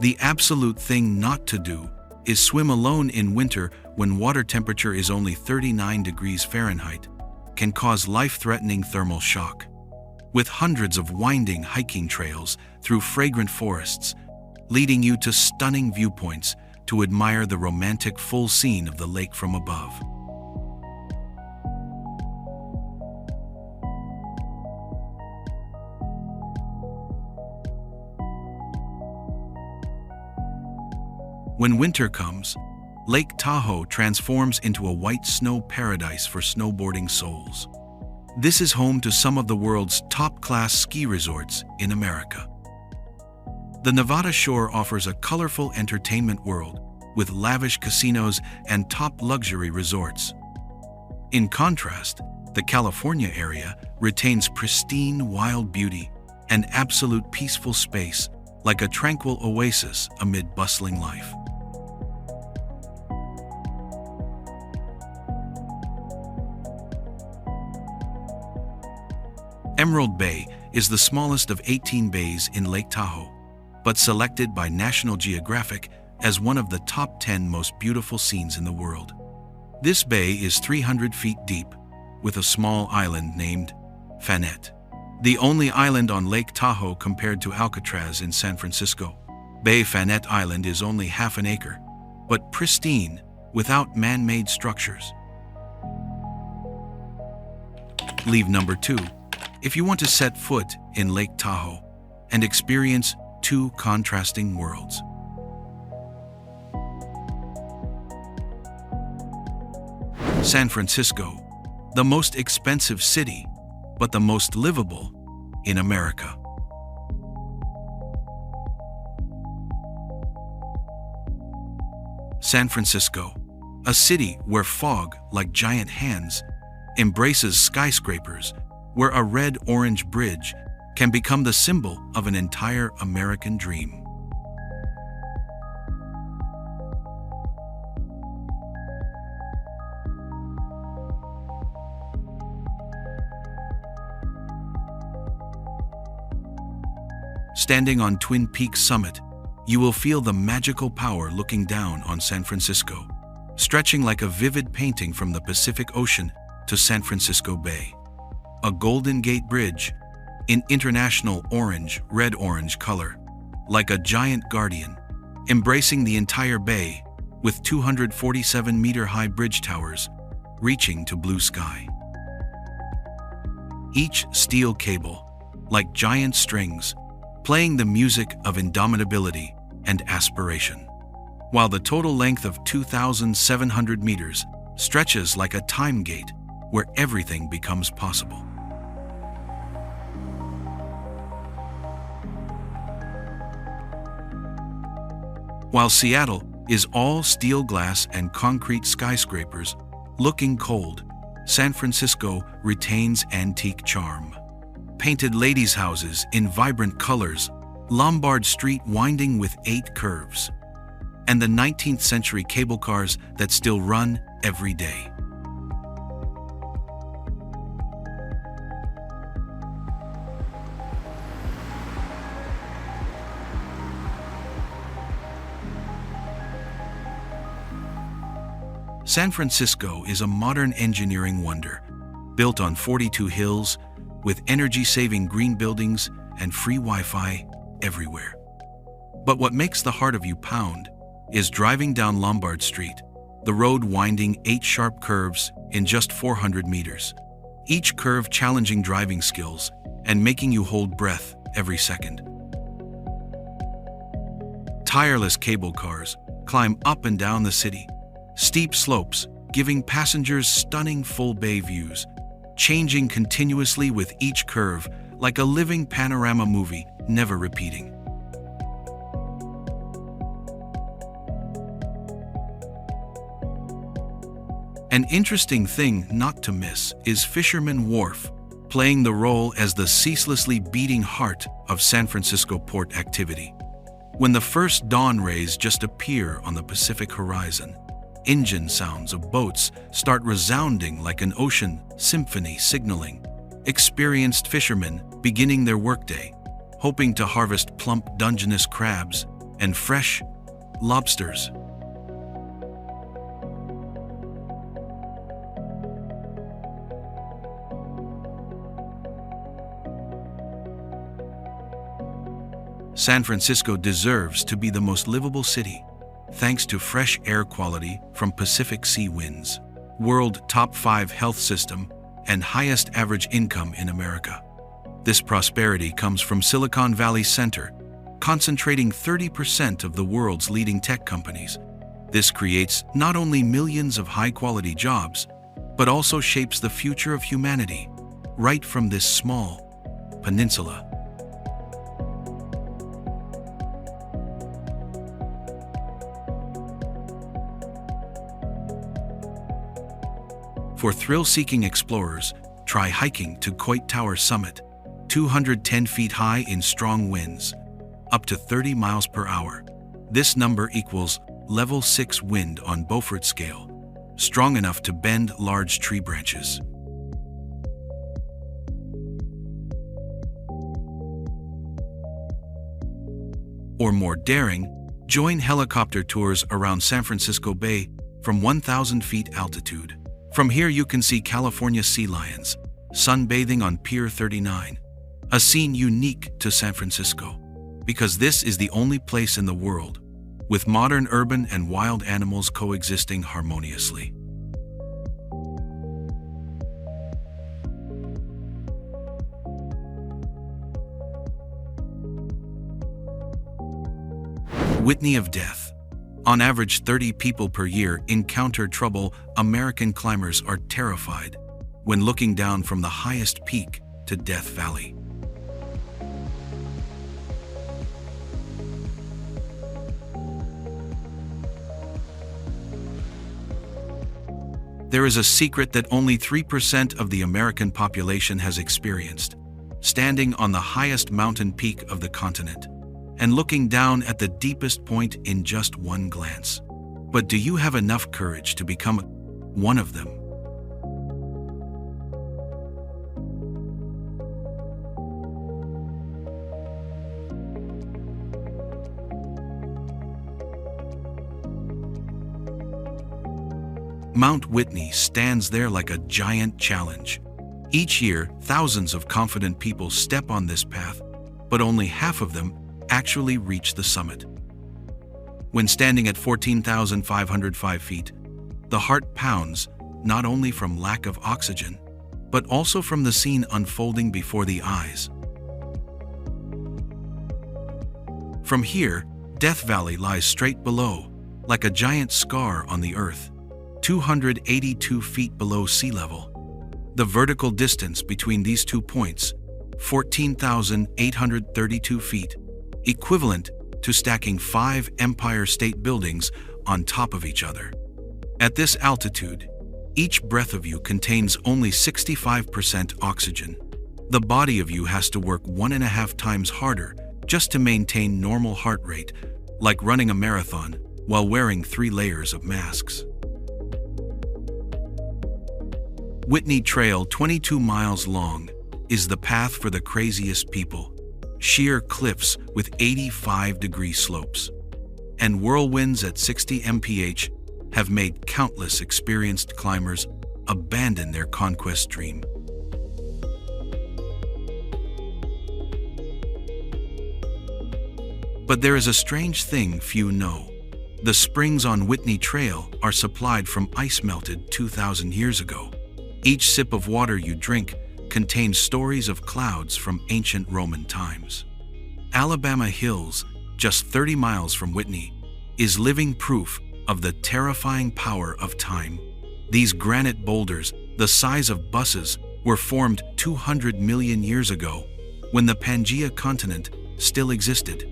The absolute thing not to do is swim alone in winter when water temperature is only 39 degrees Fahrenheit, can cause life-threatening thermal shock. With hundreds of winding hiking trails through fragrant forests, leading you to stunning viewpoints to admire the romantic full scene of the lake from above. When winter comes, Lake Tahoe transforms into a white snow paradise for snowboarding souls. This is home to some of the world's top-class ski resorts in America. The Nevada shore offers a colorful entertainment world with lavish casinos and top luxury resorts. In contrast, the California area retains pristine wild beauty and absolute peaceful space, like a tranquil oasis amid bustling life. Emerald Bay is the smallest of 18 bays in Lake Tahoe, but selected by National Geographic as one of the top 10 most beautiful scenes in the world. This bay is 300 feet deep, with a small island named Fanette, the only island on Lake Tahoe compared to Alcatraz in San Francisco. Bay Fanette Island is only half an acre, but pristine, without man-made structures. Leave number 2. If you want to set foot in Lake Tahoe and experience two contrasting worlds. San Francisco, the most expensive city, but the most livable in America. San Francisco, a city where fog, like giant hands, embraces skyscrapers, where a red-orange bridge can become the symbol of an entire American dream. Standing on Twin Peaks summit, you will feel the magical power looking down on San Francisco, stretching like a vivid painting from the Pacific Ocean to San Francisco Bay. A Golden Gate Bridge, in international red-orange color, like a giant guardian, embracing the entire bay with 247-meter-high bridge towers reaching to blue sky. Each steel cable, like giant strings, playing the music of indomitability and aspiration, while the total length of 2,700 meters stretches like a time gate where everything becomes possible. While Seattle is all steel glass and concrete skyscrapers looking cold, San Francisco retains antique charm. Painted ladies' houses in vibrant colors, Lombard Street winding with 8 curves, and the 19th century cable cars that still run every day. San Francisco is a modern engineering wonder, built on 42 hills, with energy-saving green buildings and free Wi-Fi everywhere. But what makes the heart of you pound is driving down Lombard Street, the road winding 8 sharp curves in just 400 meters, each curve challenging driving skills and making you hold breath every second. Tireless cable cars climb up and down the city, steep slopes giving passengers stunning full bay views, changing continuously with each curve like a living panorama movie, never repeating. An interesting thing not to miss is Fisherman Wharf, playing the role as the ceaselessly beating heart of San Francisco port activity. When the first dawn rays just appear on the Pacific horizon, engine sounds of boats start resounding like an ocean symphony signaling experienced fishermen beginning their workday, hoping to harvest plump Dungeness crabs and fresh lobsters. San Francisco deserves to be the most livable city, thanks to fresh air quality from Pacific Sea winds, world top 5 health system, and highest average income in America. This prosperity comes from Silicon Valley Center, concentrating 30% of the world's leading tech companies. This creates not only millions of high-quality jobs, but also shapes the future of humanity, right from this small peninsula. For thrill-seeking explorers, try hiking to Coit Tower Summit, 210 feet high in strong winds, up to 30 miles per hour. This number equals level 6 wind on Beaufort scale, strong enough to bend large tree branches. Or more daring, join helicopter tours around San Francisco Bay from 1,000 feet altitude. From here you can see California sea lions sunbathing on Pier 39, a scene unique to San Francisco, because this is the only place in the world with modern urban and wild animals coexisting harmoniously. Whitney of Death. On average, 30 people per year encounter trouble. American climbers are terrified when looking down from the highest peak to Death Valley. There is a secret that only 3% of the American population has experienced: standing on the highest mountain peak of the continent and looking down at the deepest point in just one glance. But do you have enough courage to become one of them? Mount Whitney stands there like a giant challenge. Each year, thousands of confident people step on this path, but only half of them actually reach the summit. When standing at 14,505 feet, the heart pounds, not only from lack of oxygen, but also from the scene unfolding before the eyes. From here, Death Valley lies straight below, like a giant scar on the earth, 282 feet below sea level. The vertical distance between these 2 points, 14,832 feet, equivalent to stacking 5 Empire State Buildings on top of each other. At this altitude, each breath of you contains only 65% oxygen. The body of you has to work 1.5 times harder just to maintain normal heart rate, like running a marathon while wearing 3 layers of masks. Whitney Trail, 22 miles long, is the path for the craziest people. Sheer cliffs with 85-degree slopes and whirlwinds at 60 mph have made countless experienced climbers abandon their conquest dream. But there is a strange thing few know. The springs on Whitney Trail are supplied from ice melted 2,000 years ago. Each sip of water you drink contains stories of clouds from ancient Roman times. Alabama Hills, just 30 miles from Whitney, is living proof of the terrifying power of time. These granite boulders, the size of buses, were formed 200 million years ago, when the Pangaea continent still existed.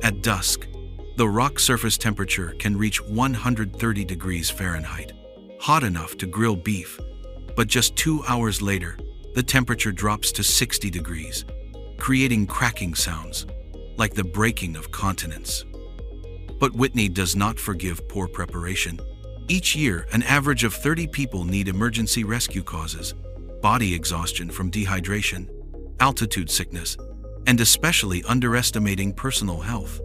At dusk, the rock surface temperature can reach 130 degrees Fahrenheit, hot enough to grill beef, but just 2 hours later, the temperature drops to 60 degrees, creating cracking sounds, like the breaking of continents. But Whitney does not forgive poor preparation. Each year, an average of 30 people need emergency rescue causes: body exhaustion from dehydration, altitude sickness, and especially underestimating personal health.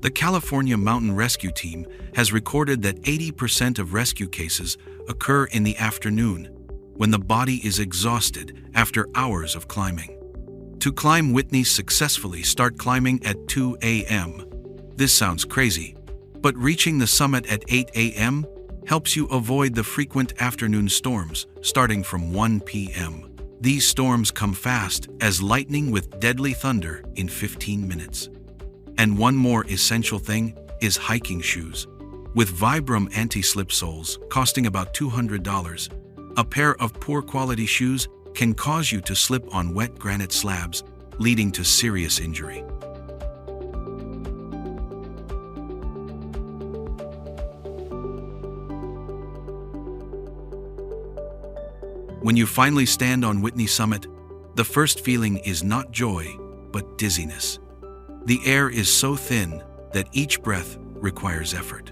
The California Mountain Rescue Team has recorded that 80% of rescue cases occur in the afternoon, when the body is exhausted after hours of climbing. To climb Whitney successfully, start climbing at 2 a.m. This sounds crazy, but reaching the summit at 8 a.m. helps you avoid the frequent afternoon storms starting from 1 p.m. These storms come fast as lightning with deadly thunder in 15 minutes. And one more essential thing is hiking shoes. With Vibram anti-slip soles costing about $200, a pair of poor quality shoes can cause you to slip on wet granite slabs, leading to serious injury. When you finally stand on Whitney summit, the first feeling is not joy, but dizziness. The air is so thin that each breath requires effort.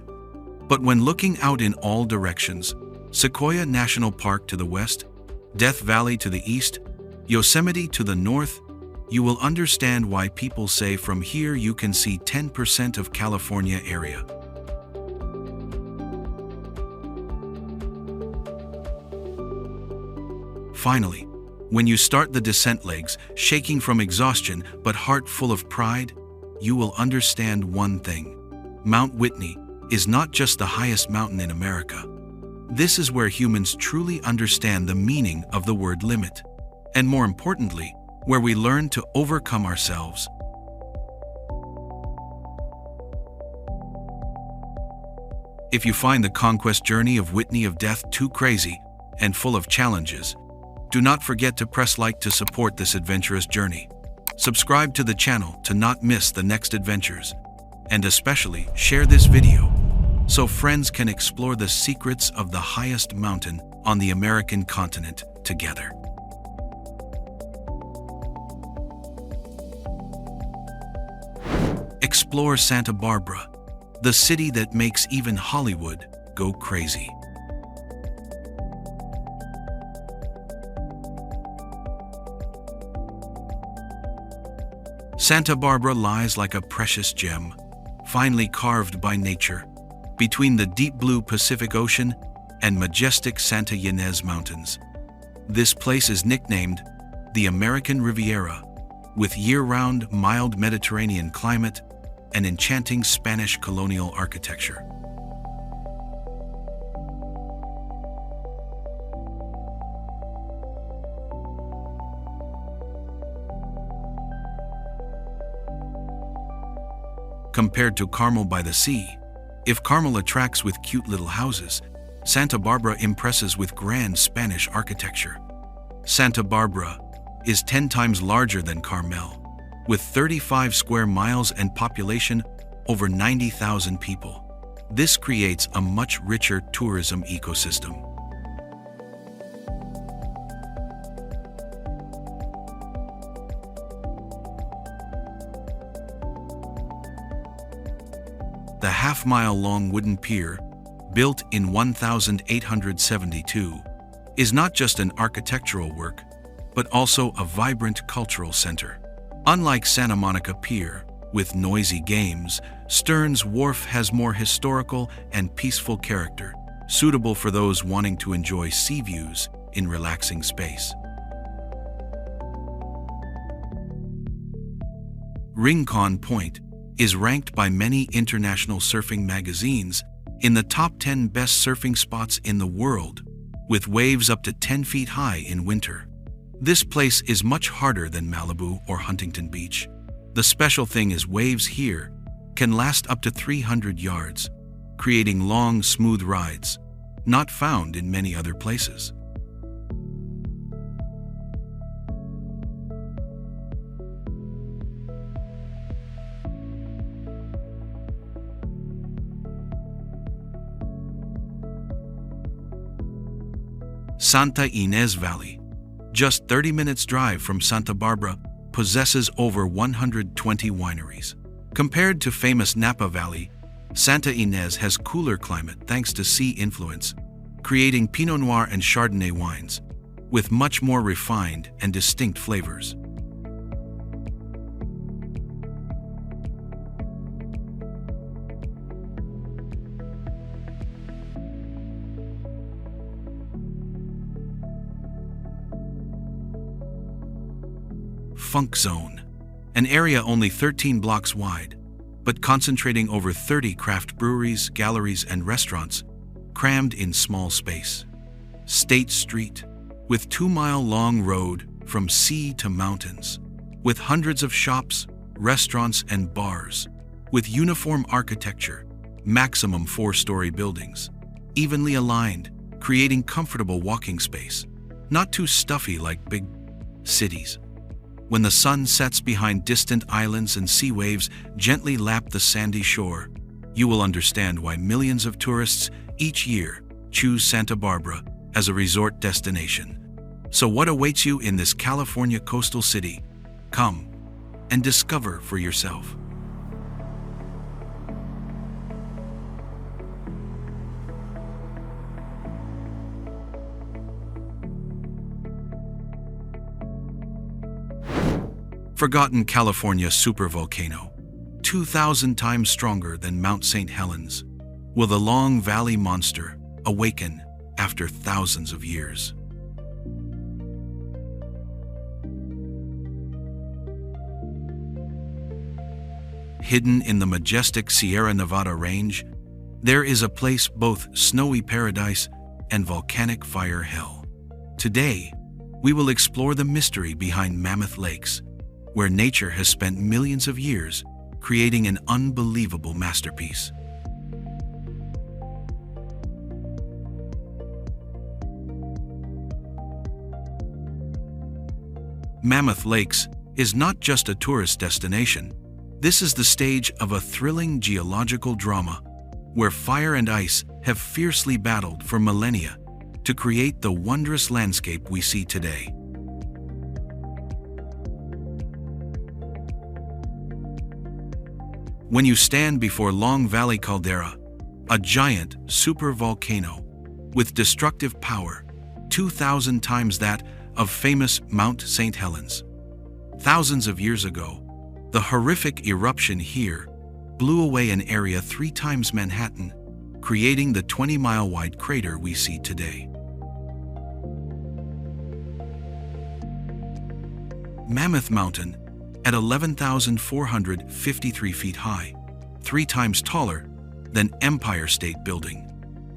But when looking out in all directions, Sequoia National Park to the west, Death Valley to the east, Yosemite to the north, you will understand why people say from here you can see 10% of California area. Finally, when you start the descent, legs shaking from exhaustion but heart full of pride, you will understand one thing. Mount Whitney is not just the highest mountain in America. This is where humans truly understand the meaning of the word limit, and more importantly, where we learn to overcome ourselves. If you find the conquest journey of Whitney of Death too crazy and full of challenges, do not forget to press like to support this adventurous journey. Subscribe to the channel to not miss the next adventures, and especially share this video so friends can explore the secrets of the highest mountain on the American continent together. Explore Santa Barbara, the city that makes even Hollywood go crazy. Santa Barbara lies like a precious gem, finely carved by nature, between the deep blue Pacific Ocean and majestic Santa Ynez Mountains. This place is nicknamed the American Riviera, with year-round mild Mediterranean climate and enchanting Spanish colonial architecture. Compared to Carmel by the sea, if Carmel attracts with cute little houses, Santa Barbara impresses with grand Spanish architecture. Santa Barbara is 10 times larger than Carmel, with 35 square miles and population over 90,000 people. This creates a much richer tourism ecosystem. The half-mile-long wooden pier, built in 1872, is not just an architectural work, but also a vibrant cultural center. Unlike Santa Monica Pier, with noisy games, Stearns Wharf has more historical and peaceful character, suitable for those wanting to enjoy sea views in relaxing space. Rincon Point is ranked by many international surfing magazines in the top 10 best surfing spots in the world, with waves up to 10 feet high in winter. This place is much harder than Malibu or Huntington Beach. The special thing is waves here can last up to 300 yards, creating long, smooth rides, not found in many other places. Santa Ynez Valley, just 30 minutes drive from Santa Barbara, possesses over 120 wineries. Compared to famous Napa Valley, Santa Ynez has cooler climate thanks to sea influence, creating Pinot Noir and Chardonnay wines, with much more refined and distinct flavors. Funk Zone, an area only 13 blocks wide, but concentrating over 30 craft breweries, galleries, and restaurants, crammed in small space. State Street, with 2-mile-long road from sea to mountains, with hundreds of shops, restaurants, and bars, with uniform architecture, maximum 4-story buildings, evenly aligned, creating comfortable walking space, not too stuffy like big cities. When the sun sets behind distant islands and sea waves gently lap the sandy shore, you will understand why millions of tourists each year choose Santa Barbara as a resort destination. So what awaits you in this California coastal city? Come and discover for yourself. Forgotten California supervolcano, 2,000 times stronger than Mount St. Helens. Will the Long Valley monster awaken after thousands of years? Hidden in the majestic Sierra Nevada range, there is a place both snowy paradise and volcanic fire hell. Today, we will explore the mystery behind Mammoth Lakes, where nature has spent millions of years creating an unbelievable masterpiece. Mammoth Lakes is not just a tourist destination. This is the stage of a thrilling geological drama where fire and ice have fiercely battled for millennia to create the wondrous landscape we see today. When you stand before Long Valley Caldera, a giant supervolcano with destructive power 2,000 times that of famous Mount St. Helens. Thousands of years ago, The horrific eruption here blew away an area 3 times Manhattan, creating the 20-mile-wide crater we see today. Mammoth Mountain, at 11,453 feet high, 3 times taller than Empire State Building.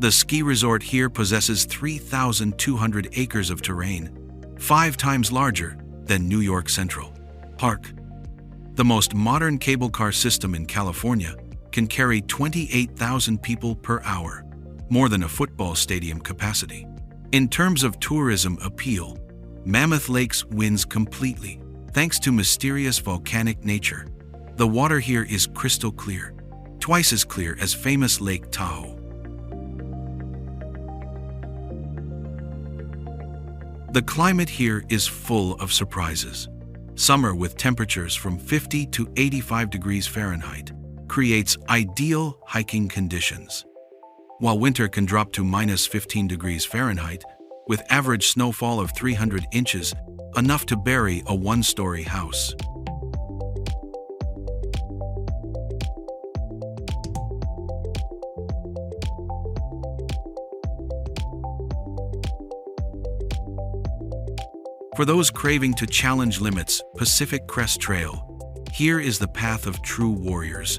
The ski resort here possesses 3,200 acres of terrain, 5 times larger than New York Central Park. The most modern cable car system in California can carry 28,000 people per hour, more than a football stadium capacity. In terms of tourism appeal, Mammoth Lakes wins completely, thanks to mysterious volcanic nature. The water here is crystal clear, twice as clear as famous Lake Tahoe. The climate here is full of surprises. Summer with temperatures from 50 to 85 degrees Fahrenheit creates ideal hiking conditions, while winter can drop to minus 15 degrees Fahrenheit with average snowfall of 300 inches, enough to bury a 1-story house. For those craving to challenge limits, Pacific Crest Trail. Here is the path of true warriors.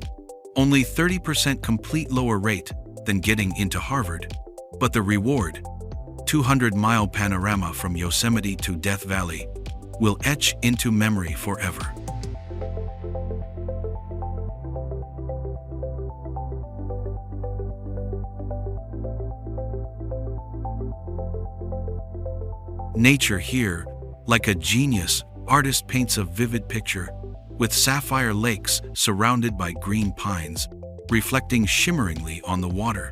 Only 30% complete, lower rate than getting into Harvard. But the reward, 200-mile panorama from Yosemite to Death Valley, will etch into memory forever. Nature here, like a genius artist, paints a vivid picture, with sapphire lakes surrounded by green pines, reflecting shimmeringly on the water.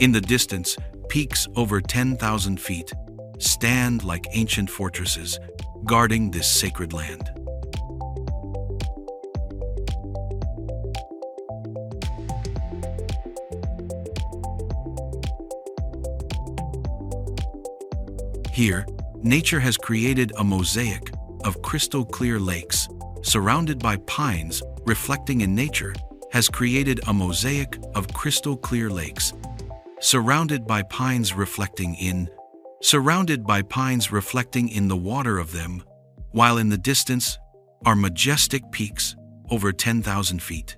In the distance, peaks over 10,000 feet stand like ancient fortresses, guarding this sacred land. Here, nature has created a mosaic of crystal clear lakes, surrounded by pines, reflecting in nature, has created a mosaic of crystal clear lakes, surrounded by pines reflecting in the water of them, while in the distance are majestic peaks over 10,000 feet.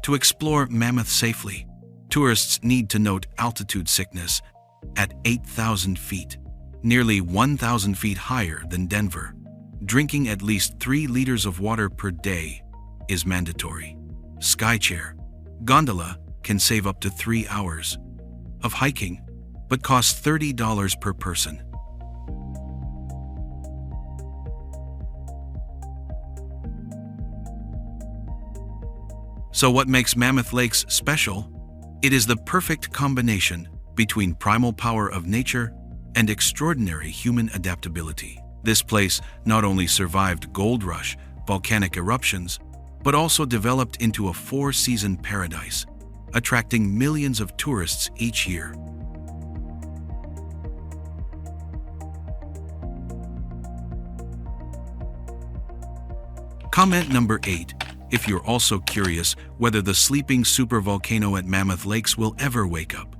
To explore Mammoth safely, tourists need to note altitude sickness at 8,000 feet, nearly 1,000 feet higher than Denver. Drinking at least 3 liters of water per day is mandatory. Skychair gondola can save up to 3 hours of hiking, but costs $30 per person. So what makes Mammoth Lakes special? It is the perfect combination between primal power of nature and extraordinary human adaptability. This place not only survived gold rush, volcanic eruptions, but also developed into a 4-season paradise, attracting millions of tourists each year. Comment number 8. If you're also curious whether the sleeping supervolcano at Mammoth Lakes will ever wake up.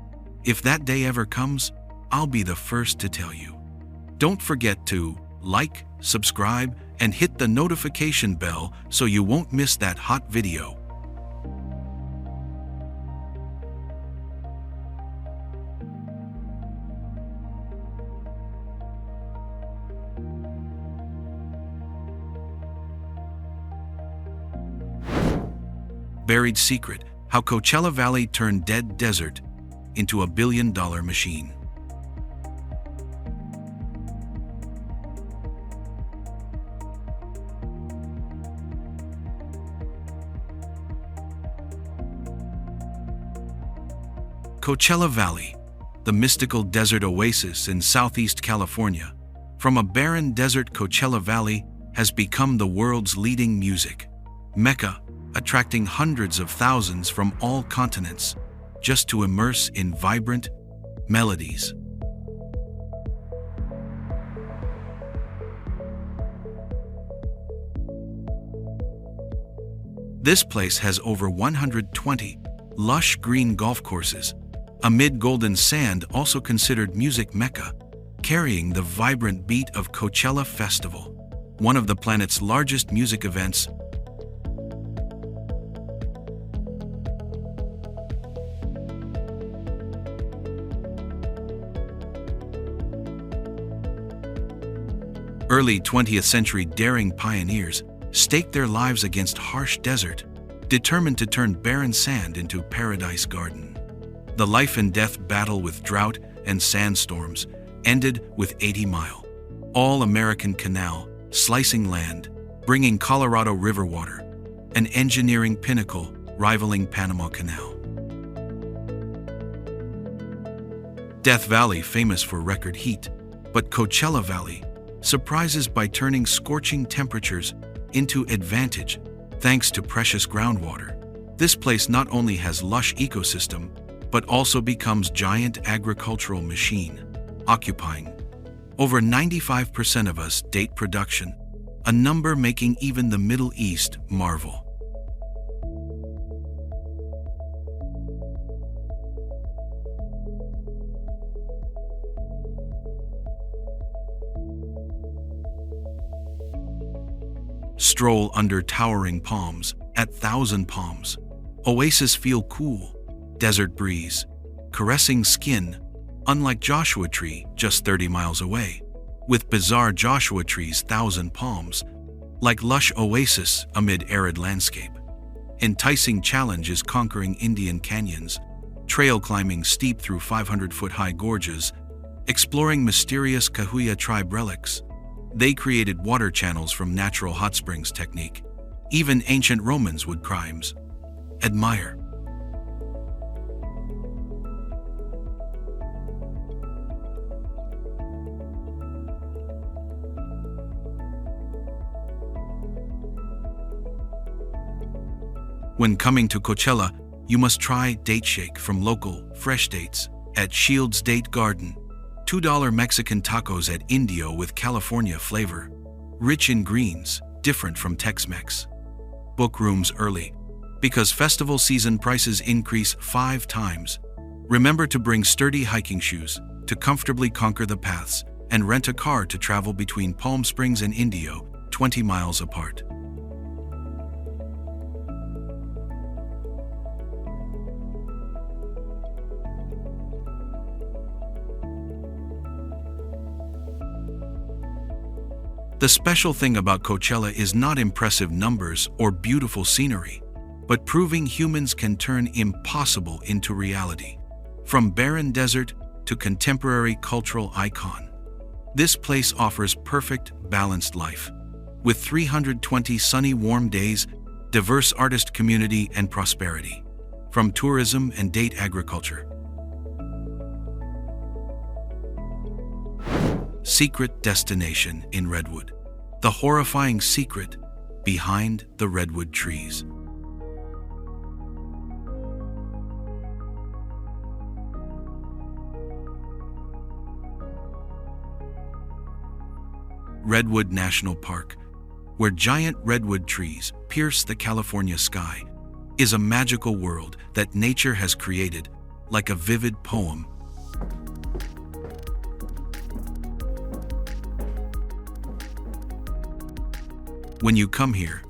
If that day ever comes, I'll be the first to tell you. Don't forget to like, subscribe, and hit the notification bell so you won't miss that hot video. Buried secret: how Coachella Valley turned dead desert into a billion-dollar machine. Coachella Valley, the mystical desert oasis in southeast California. From a barren desert, Coachella Valley has become the world's leading music mecca, attracting hundreds of thousands from all continents just to immerse in vibrant melodies. This place has over 120 lush green golf courses, amid golden sand also considered music mecca, carrying the vibrant beat of Coachella Festival, one of the planet's largest music events. Early 20th century daring pioneers staked their lives against harsh desert, determined to turn barren sand into paradise garden. The life and death battle with drought and sandstorms ended with 80-mile all-American canal, slicing land, bringing Colorado River water, an engineering pinnacle rivaling Panama Canal. Death Valley, famous for record heat, but Coachella Valley surprises by turning scorching temperatures into advantage thanks to precious groundwater. This place not only has lush ecosystem, but also becomes giant agricultural machine, occupying over 95% of us date production, a number making even the Middle East marvel. Stroll under towering palms at Thousand Palms. Oasis feel cool, desert breeze, caressing skin, unlike Joshua Tree just 30 miles away, with bizarre Joshua Trees Thousand Palms, like lush oasis amid arid landscape. Enticing challenge is conquering Indian canyons, trail climbing steep through 500-foot-high gorges, exploring mysterious Cahuilla tribe relics. They created water channels from natural hot springs technique. Even ancient Romans would crimes admire. When coming to Coachella, you must try date shake from local, fresh dates at Shields Date Garden. $2 Mexican tacos at Indio with California flavor. Rich in greens, different from Tex-Mex. Book rooms early, because festival season prices increase 5 times. Remember to bring sturdy hiking shoes to comfortably conquer the paths, and rent a car to travel between Palm Springs and Indio, 20 miles apart. The special thing about Coachella is not impressive numbers or beautiful scenery, but proving humans can turn impossible into reality. From barren desert to contemporary cultural icon, this place offers perfect, balanced life. With 320 sunny, warm days, diverse artist community, and prosperity. From tourism and date agriculture. Secret destination in Redwood. The horrifying secret behind the redwood trees. Redwood National Park, where giant redwood trees pierce the California sky, is a magical world that nature has created like a vivid poem. When you come here,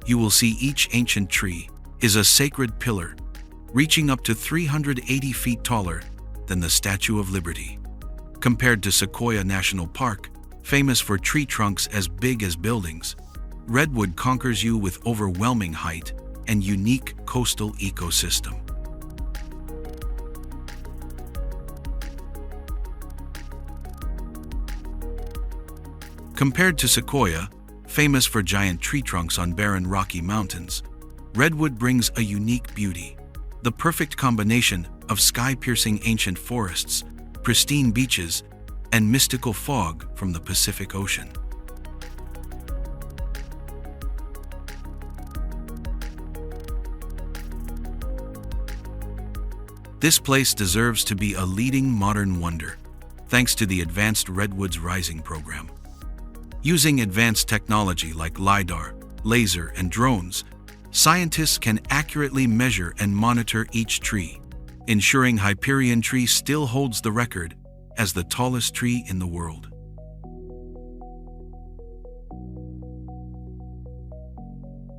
you will see each ancient tree is a sacred pillar, reaching up to 380 feet taller than the Statue of Liberty. Compared to Sequoia National Park, famous for tree trunks as big as buildings, Redwood conquers you with overwhelming height and unique coastal ecosystem. Compared to Sequoia, famous for giant tree trunks on barren rocky mountains, Redwood brings a unique beauty, the perfect combination of sky-piercing ancient forests, pristine beaches, and mystical fog from the Pacific Ocean. This place deserves to be a leading modern wonder, thanks to the Advanced Redwoods Rising program. Using advanced technology like LiDAR, laser, and drones, Scientists can accurately measure and monitor each tree, ensuring Hyperion tree still holds the record as the tallest tree in the world.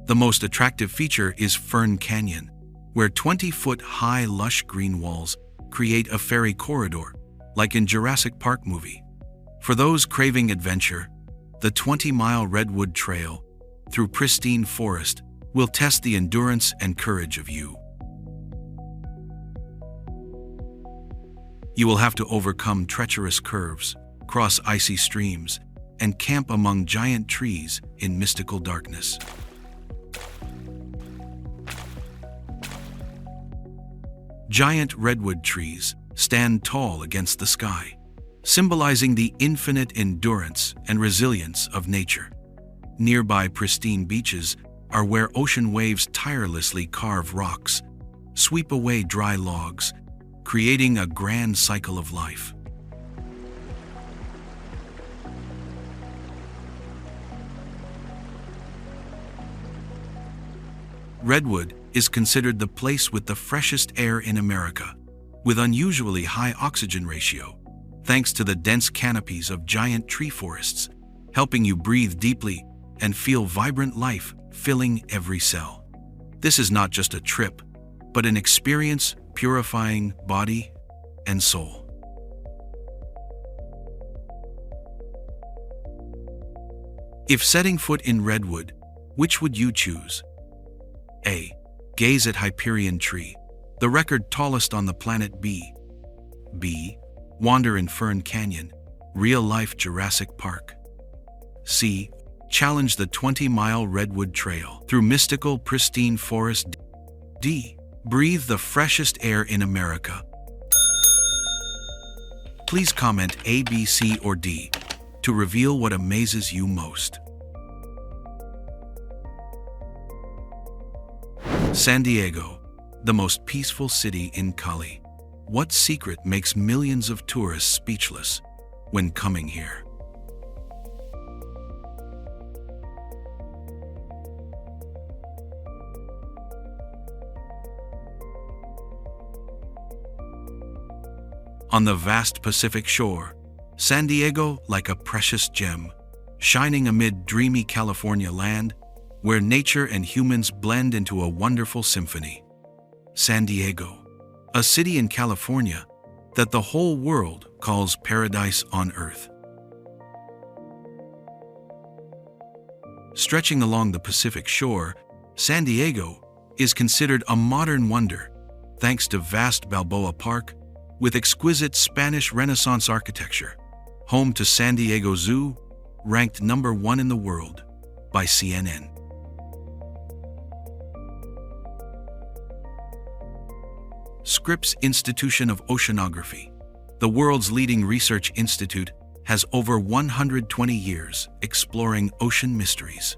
The most attractive feature is Fern Canyon, where 20-foot-high lush green walls create a fairy corridor, like in Jurassic Park movie. For those craving adventure, the 20-mile Redwood Trail through pristine forest will test the endurance and courage of you. You will have to overcome treacherous curves, cross icy streams, and camp among giant trees in mystical darkness. Giant redwood trees stand tall against the sky, symbolizing the infinite endurance and resilience of nature. Nearby pristine beaches are where ocean waves tirelessly carve rocks, sweep away dry logs, creating a grand cycle of life. Redwood is considered the place with the freshest air in America, with unusually high oxygen ratio, thanks to the dense canopies of giant tree forests, helping you breathe deeply and feel vibrant life filling every cell. This is not just a trip, but an experience purifying body and soul. If setting foot in Redwood, which would you choose? A. Gaze at Hyperion tree, the record tallest on the planet. B. Wander in Fern Canyon, real-life Jurassic Park. C. Challenge the 20-mile Redwood Trail through mystical, pristine forest. D. Breathe the freshest air in America. Please comment A, B, C, or D to reveal what amazes you most. San Diego, the most peaceful city in Cali. What secret makes millions of tourists speechless when coming here? On the vast Pacific shore, San Diego like a precious gem, shining amid dreamy California land, where nature and humans blend into a wonderful symphony. San Diego, a city in California that the whole world calls paradise on earth. Stretching along the Pacific shore, San Diego is considered a modern wonder, thanks to vast Balboa Park, with exquisite Spanish Renaissance architecture, home to San Diego Zoo, ranked #1 in the world by CNN. Scripps Institution of Oceanography, the world's leading research institute, has over 120 years exploring ocean mysteries.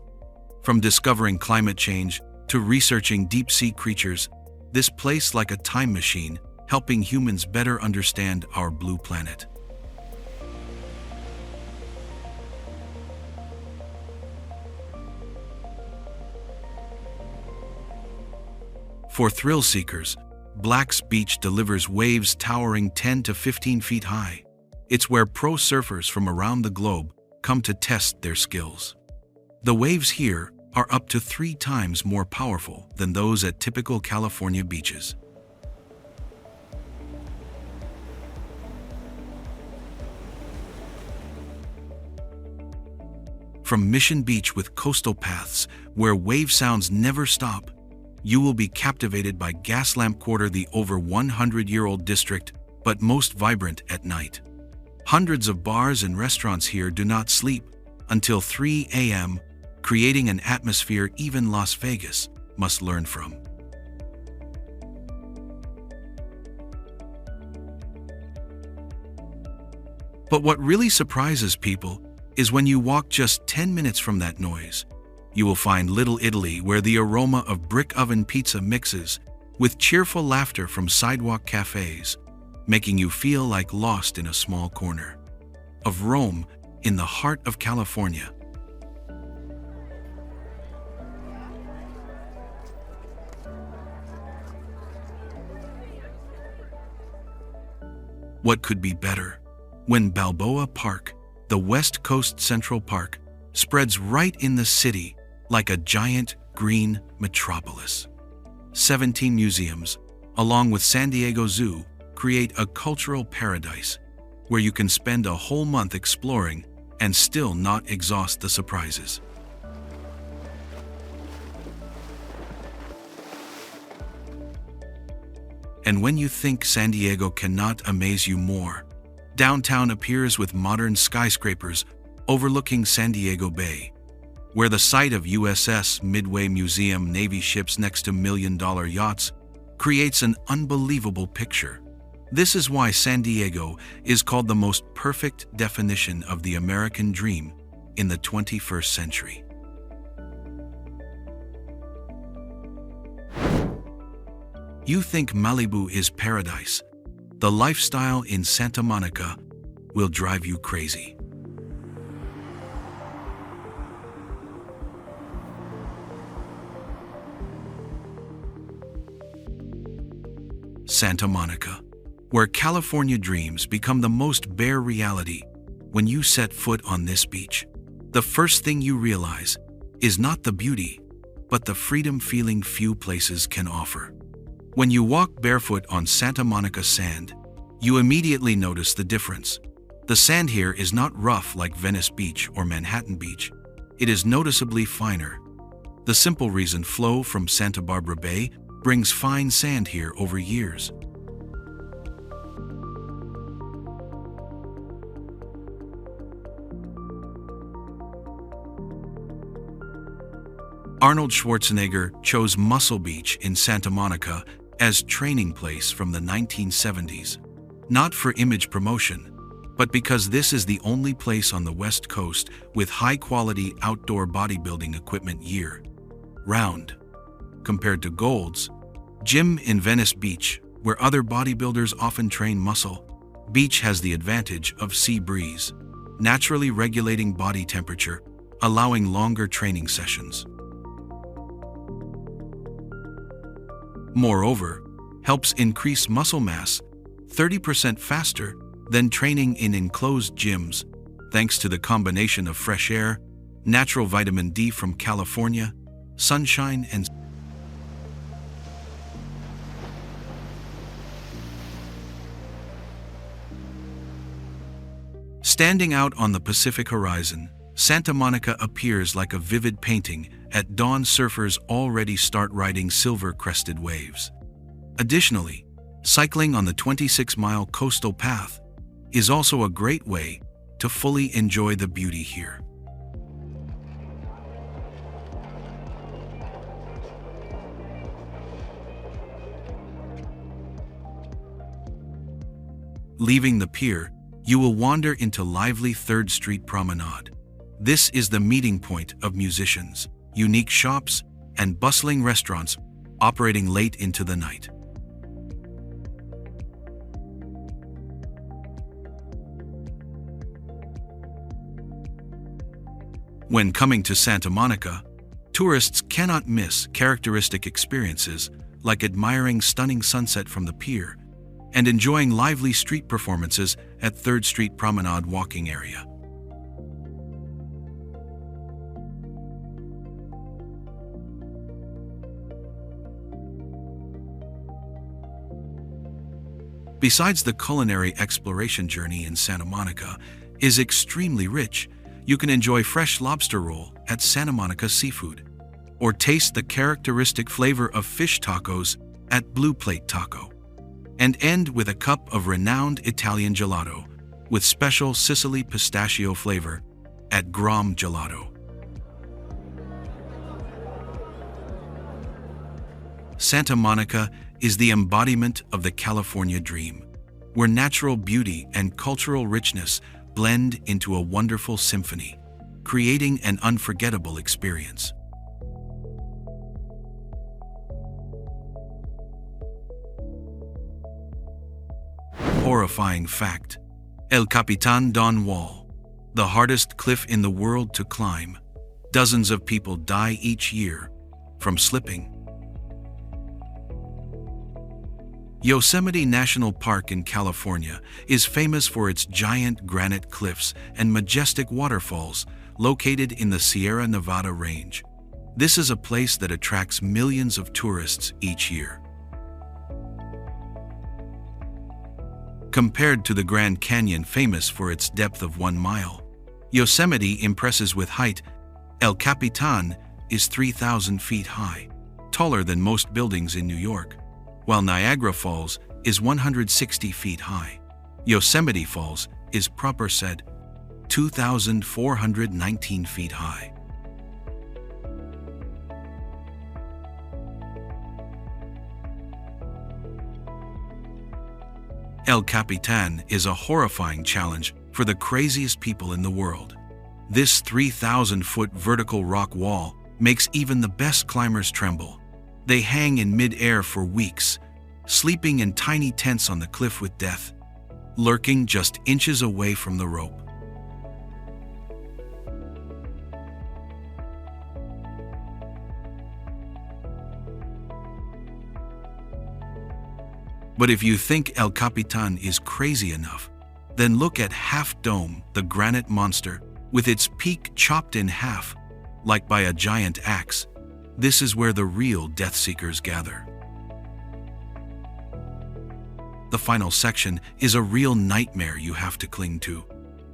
From discovering climate change to researching deep-sea creatures, this place like a time machine, helping humans better understand our blue planet. For thrill seekers, Black's Beach delivers waves towering 10 to 15 feet high. It's where pro surfers from around the globe come to test their skills. The waves here are up to 3 times more powerful than those at typical California beaches. From Mission Beach with coastal paths where wave sounds never stop, you will be captivated by Gaslamp Quarter, the over 100-year-old district, but most vibrant at night. Hundreds of bars and restaurants here do not sleep until 3 a.m., creating an atmosphere even Las Vegas must learn from. But what really surprises people is when you walk just 10 minutes from that noise, you will find Little Italy, where the aroma of brick oven pizza mixes with cheerful laughter from sidewalk cafes, making you feel like lost in a small corner of Rome in the heart of California. What could be better? When Balboa Park, the West Coast Central Park, spreads right in the city like a giant green metropolis. 17 museums, along with San Diego Zoo, create a cultural paradise where you can spend a whole month exploring and still not exhaust the surprises. And when you think San Diego cannot amaze you more, downtown appears with modern skyscrapers overlooking San Diego Bay, where the sight of USS Midway Museum Navy ships next to million-dollar yachts creates an unbelievable picture. This is why San Diego is called the most perfect definition of the American dream in the 21st century. You think Malibu is paradise? The lifestyle in Santa Monica will drive you crazy. Santa Monica, where California dreams become the most bare reality. When you set foot on this beach, the first thing you realize is not the beauty, but the freedom feeling few places can offer. When you walk barefoot on Santa Monica sand, you immediately notice the difference. The sand here is not rough like Venice Beach or Manhattan Beach. It is noticeably finer. The simple reason flow from Santa Barbara Bay brings fine sand here over years. Arnold Schwarzenegger chose Muscle Beach in Santa Monica as training place from the 1970s, not for image promotion, but because this is the only place on the West Coast with high-quality outdoor bodybuilding equipment year-round. Compared to Gold's Gym in Venice Beach, where other bodybuilders often train muscle, Beach has the advantage of sea breeze, naturally regulating body temperature, allowing longer training sessions. Moreover, helps increase muscle mass 30% faster than training in enclosed gyms, thanks to the combination of fresh air, natural vitamin D from California, sunshine, and standing out on the Pacific horizon, Santa Monica appears like a vivid painting. At dawn, surfers already start riding silver-crested waves. Additionally, cycling on the 26-mile coastal path is also a great way to fully enjoy the beauty here. Leaving the pier, you will wander into lively 3rd Street Promenade. This is the meeting point of musicians, unique shops, and bustling restaurants operating late into the night. When coming to Santa Monica, tourists cannot miss characteristic experiences like admiring stunning sunset from the pier and enjoying lively street performances at 3rd Street Promenade walking area. Besides, the culinary exploration journey in Santa Monica is extremely rich. You can enjoy fresh lobster roll at Santa Monica Seafood, or taste the characteristic flavor of fish tacos at Blue Plate Taco, and end with a cup of renowned Italian gelato with special Sicily pistachio flavor at Grom Gelato. Santa Monica is the embodiment of the California dream, where natural beauty and cultural richness blend into a wonderful symphony, creating an unforgettable experience. Horrifying fact: El Capitan Don Wall, the hardest cliff in the world to climb. Dozens of people die each year from slipping. Yosemite National Park in California is famous for its giant granite cliffs and majestic waterfalls located in the Sierra Nevada range. This is a place that attracts millions of tourists each year. Compared to the Grand Canyon, famous for its depth of 1 mile, Yosemite impresses with height. El Capitan is 3,000 feet high, taller than most buildings in New York, while Niagara Falls is 160 feet high. Yosemite Falls is proper said 2,419 feet high. El Capitan is a horrifying challenge for the craziest people in the world. This 3,000-foot vertical rock wall makes even the best climbers tremble. They hang in mid-air for weeks, sleeping in tiny tents on the cliff with death lurking just inches away from the rope. But if you think El Capitan is crazy enough, then look at Half Dome, the granite monster, with its peak chopped in half, like by a giant axe. This is where the real death seekers gather. The final section is a real nightmare you have to cling to.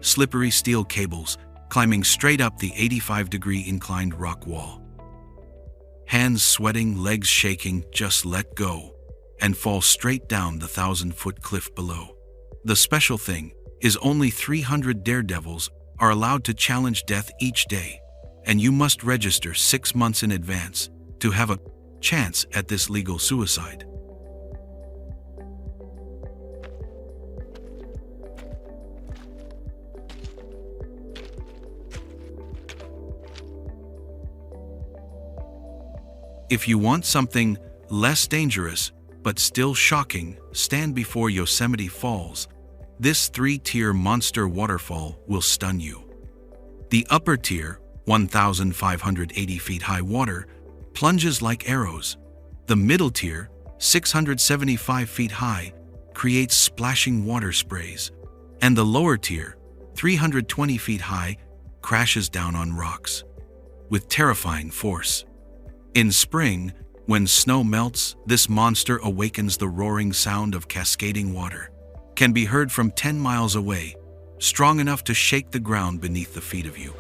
Slippery steel cables, climbing straight up the 85-degree inclined rock wall. Hands sweating, legs shaking, just let go and fall straight down the 1,000-foot cliff below. The special thing is only 300 daredevils are allowed to challenge death each day, and you must register 6 months in advance to have a chance at this legal suicide. If you want something less dangerous but still shocking, stand before Yosemite Falls. This 3-tier monster waterfall will stun you. The upper tier, 1,580 feet high water, plunges like arrows. The middle tier, 675 feet high, creates splashing water sprays. And the lower tier, 320 feet high, crashes down on rocks with terrifying force. In spring, when snow melts, this monster awakens. The roaring sound of cascading water can be heard from 10 miles away, strong enough to shake the ground beneath the feet of you.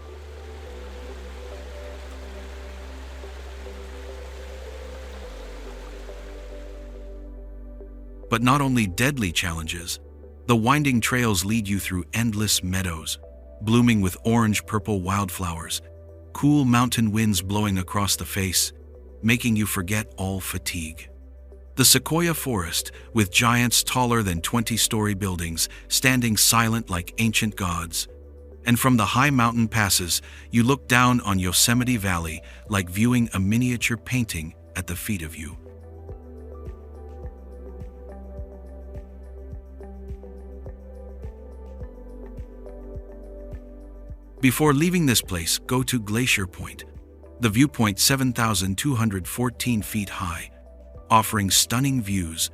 But not only deadly challenges, the winding trails lead you through endless meadows, blooming with orange-purple wildflowers, cool mountain winds blowing across the face, making you forget all fatigue. The sequoia forest, with giants taller than 20-story buildings, standing silent like ancient gods. And from the high mountain passes, you look down on Yosemite Valley like viewing a miniature painting at the feet of you. Before leaving this place, go to Glacier Point. The viewpoint 7,214 feet high, offering stunning views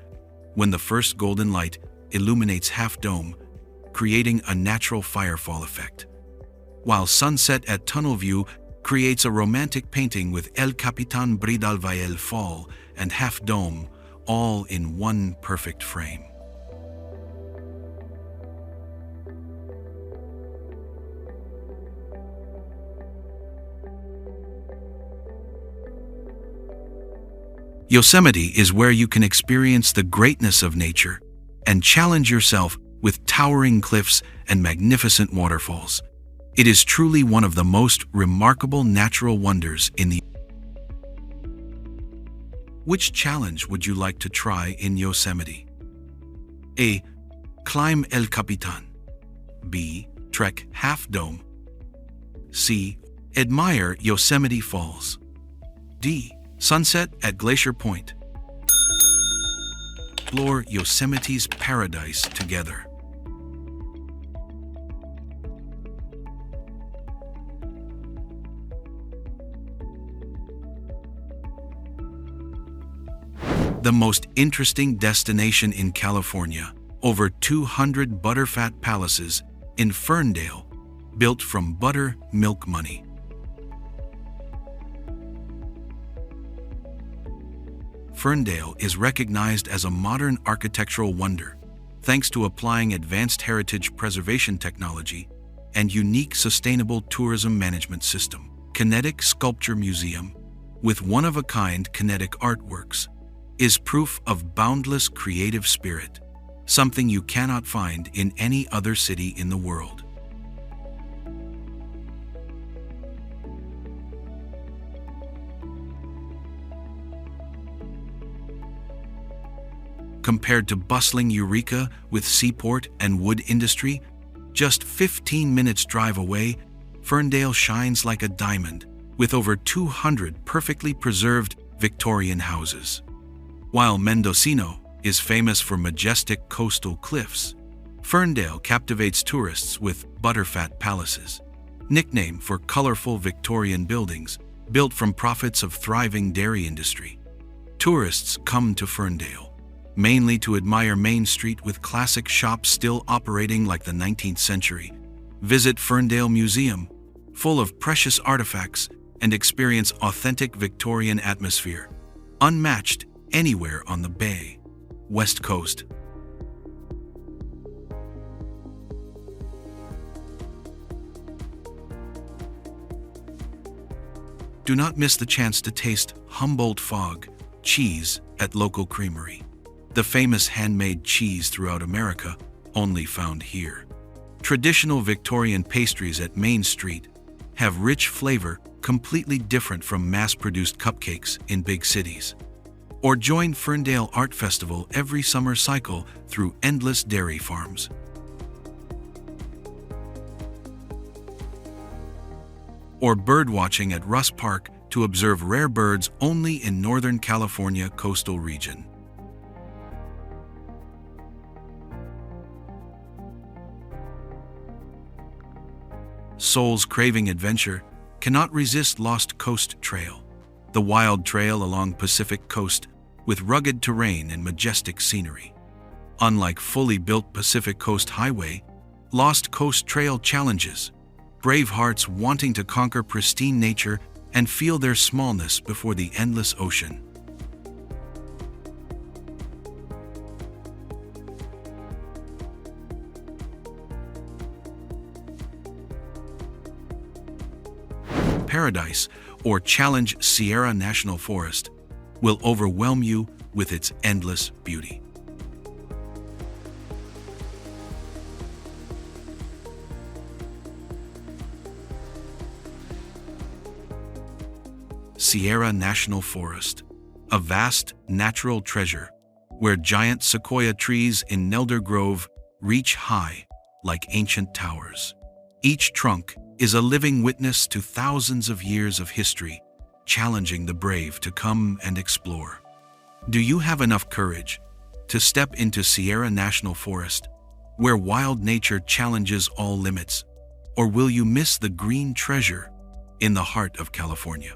when the first golden light illuminates Half Dome, creating a natural firefall effect. While sunset at Tunnel View creates a romantic painting with El Capitan Bridalvalle Fall and Half Dome, all in one perfect frame. Yosemite is where you can experience the greatness of nature and challenge yourself with towering cliffs and magnificent waterfalls. It is truly one of the most remarkable natural wonders in the Which challenge would you like to try in Yosemite? A. Climb El Capitan. B. Trek Half Dome. C. Admire Yosemite Falls. D. Sunset at Glacier Point. Explore Yosemite's paradise together. The the most interesting destination in California, over 200 butterfat palaces in Ferndale, built from buttermilk money. Ferndale is recognized as a modern architectural wonder, thanks to applying advanced heritage preservation technology and unique sustainable tourism management system. Kinetic Sculpture Museum, with one-of-a-kind kinetic artworks, is proof of boundless creative spirit, something you cannot find in any other city in the world. Compared to bustling Eureka with seaport and wood industry, just 15 minutes drive away, Ferndale shines like a diamond, with over 200 perfectly preserved Victorian houses. While Mendocino is famous for majestic coastal cliffs, Ferndale captivates tourists with butterfat palaces, nicknamed for colorful Victorian buildings built from profits of thriving dairy industry. Tourists come to Ferndale mainly to admire Main Street with classic shops still operating like the 19th century. Visit Ferndale Museum, full of precious artifacts, and experience authentic Victorian atmosphere, unmatched anywhere on the Bay West Coast. Do not miss the chance to taste Humboldt Fog cheese at local creamery, the famous handmade cheese throughout America, only found here. Traditional Victorian pastries at Main Street have rich flavor completely different from mass-produced cupcakes in big cities. Or join Ferndale Art Festival every summer cycle through endless dairy farms. Or birdwatching at Russ Park to observe rare birds only in Northern California coastal region. Souls craving adventure cannot resist Lost Coast Trail, the wild trail along Pacific Coast with rugged terrain and majestic scenery. Unlike fully built Pacific Coast Highway, Lost Coast Trail challenges brave hearts wanting to conquer pristine nature and feel their smallness before the endless ocean. Paradise, or Challenge Sierra National Forest, will overwhelm you with its endless beauty. Sierra National Forest, a vast natural treasure where giant sequoia trees in Nelder Grove reach high like ancient towers. Each trunk is a living witness to thousands of years of history, challenging the brave to come and explore. Do you have enough courage to step into Sierra National Forest, where wild nature challenges all limits, or will you miss the green treasure in the heart of California?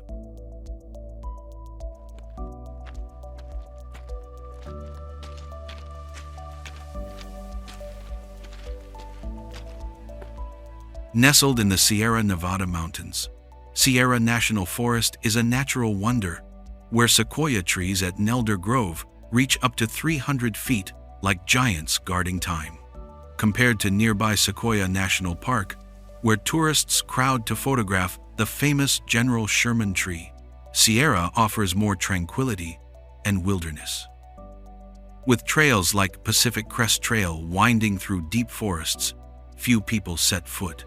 Nestled in the Sierra Nevada mountains, Sierra National Forest is a natural wonder where sequoia trees at Nelder Grove reach up to 300 feet like giants guarding time. Compared to nearby Sequoia National Park, where tourists crowd to photograph the famous General Sherman tree, Sierra offers more tranquility and wilderness. With trails like Pacific Crest Trail winding through deep forests, few people set foot.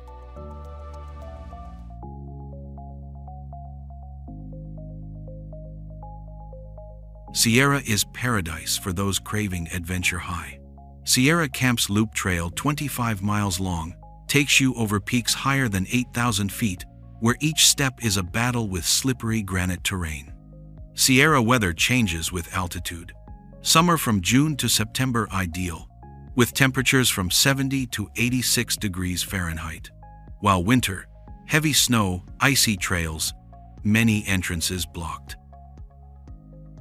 Sierra is paradise for those craving adventure high. Sierra Camp's Loop Trail, 25 miles long, takes you over peaks higher than 8,000 feet, where each step is a battle with slippery granite terrain. Sierra weather changes with altitude. Summer from June to September ideal, with temperatures from 70 to 86 degrees Fahrenheit. While winter, heavy snow, icy trails, many entrances blocked.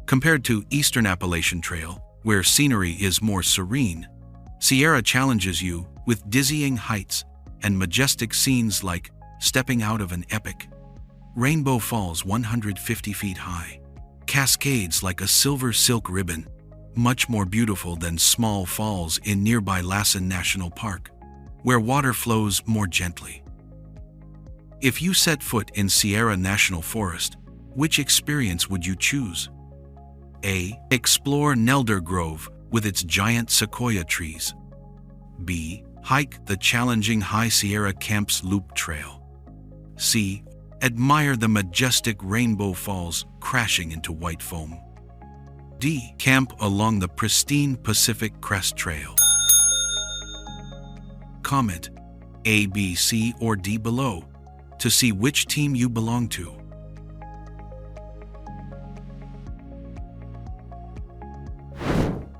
Compared to Eastern Appalachian Trail, where scenery is more serene, Sierra challenges you with dizzying heights and majestic scenes like stepping out of an epic Rainbow Falls 150 feet high, cascades like a silver silk ribbon, much more beautiful than small falls in nearby Lassen National Park, where water flows more gently. If you set foot in Sierra National Forest, which experience would you choose? A. Explore Nelder Grove with its giant sequoia trees. B. Hike the challenging High Sierra Camps Loop Trail. C. Admire the majestic Rainbow Falls crashing into white foam. D. Camp along the pristine Pacific Crest Trail. Comment A, B, C, or D below to see which team you belong to.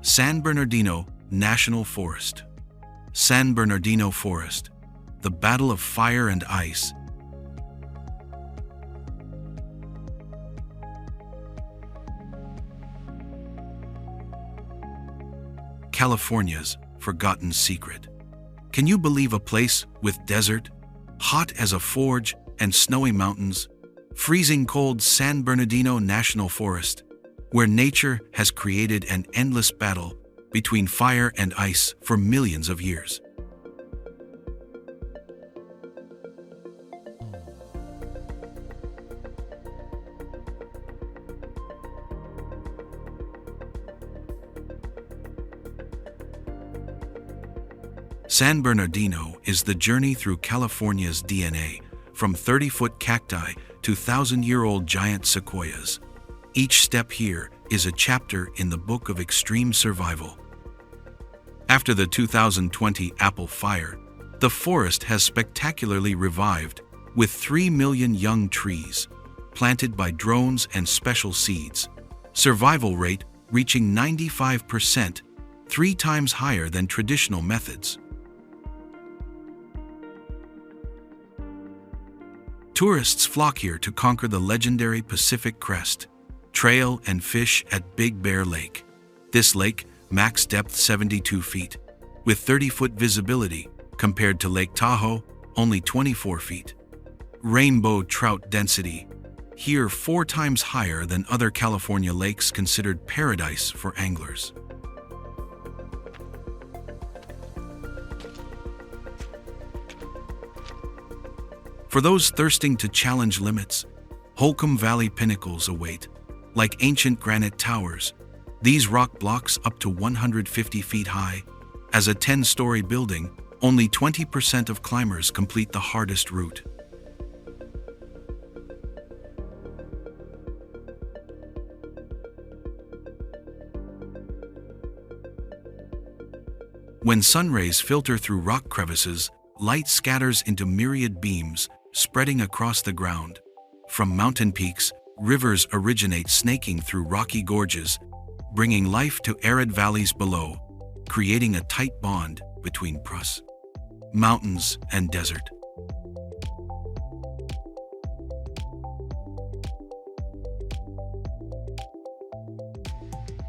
San Bernardino National Forest. San Bernardino Forest, the Battle of Fire and Ice. California's forgotten secret. Can you believe a place with desert, hot as a forge, and snowy mountains? Freezing cold San Bernardino National Forest, where nature has created an endless battle between fire and ice for millions of years. San Bernardino is the journey through California's DNA, from 30-foot cacti to 1,000-year-old giant sequoias. Each step here is a chapter in the book of extreme survival. After the 2020 Apple Fire, the forest has spectacularly revived, with 3 million young trees planted by drones and special seeds. Survival rate reaching 95%, 3 times higher than traditional methods. Tourists flock here to conquer the legendary Pacific Crest Trail and fish at Big Bear Lake. This lake, max depth 72 feet, with 30-foot visibility, compared to Lake Tahoe, only 24 feet. Rainbow trout density, here 4 times higher than other California lakes considered paradise for anglers. For those thirsting to challenge limits, Holcomb Valley pinnacles await. Like ancient granite towers, these rock blocks up to 150 feet high. As a 10-story building, only 20% of climbers complete the hardest route. When sun rays filter through rock crevices, light scatters into myriad beams, spreading across the ground. From mountain peaks, rivers originate snaking through rocky gorges, bringing life to arid valleys below, creating a tight bond between prus, mountains, and desert.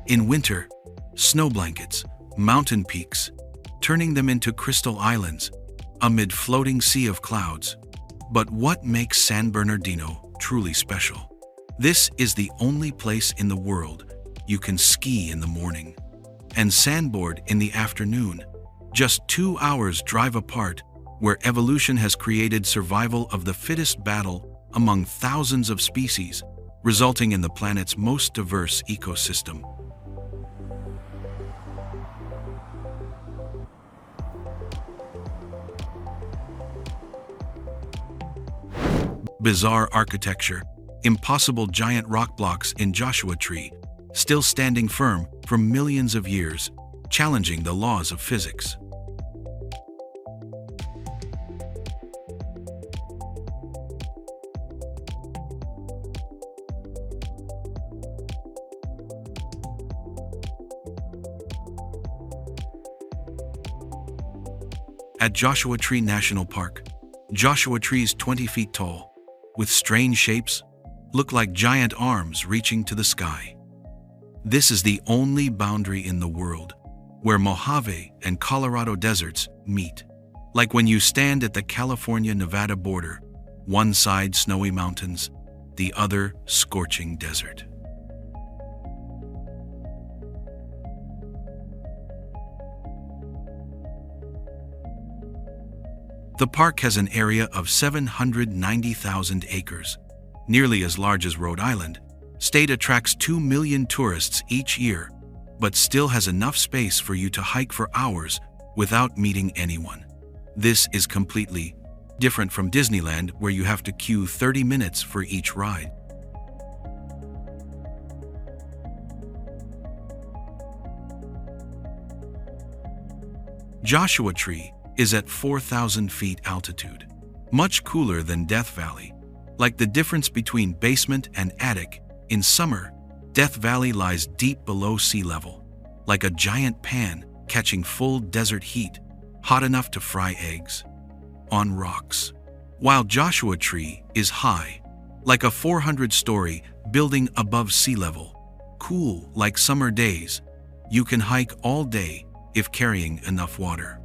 In winter, snow blankets, mountain peaks, turning them into crystal islands amid floating sea of clouds. But what makes San Bernardino truly special? This is the only place in the world you can ski in the morning and sandboard in the afternoon, just 2 hours drive apart, where evolution has created survival of the fittest battle among thousands of species, resulting in the planet's most diverse ecosystem. Bizarre architecture, impossible giant rock blocks in Joshua Tree, still standing firm for millions of years, challenging the laws of physics. At Joshua Tree National Park, Joshua trees 20 feet tall, with strange shapes, look like giant arms reaching to the sky. This is the only boundary in the world where Mojave and Colorado deserts meet. Like when you stand at the California-Nevada border, one side snowy mountains, the other scorching desert. The park has an area of 790,000 acres, nearly as large as Rhode Island. State attracts 2 million tourists each year, but still has enough space for you to hike for hours without meeting anyone. This is completely different from Disneyland, where you have to queue 30 minutes for each ride. Joshua Tree is at 4,000 feet altitude, much cooler than Death Valley. Like the difference between basement and attic, in summer, Death Valley lies deep below sea level, like a giant pan catching full desert heat, hot enough to fry eggs on rocks. While Joshua Tree is high, like a 400-story building above sea level, cool like summer days, you can hike all day if carrying enough water.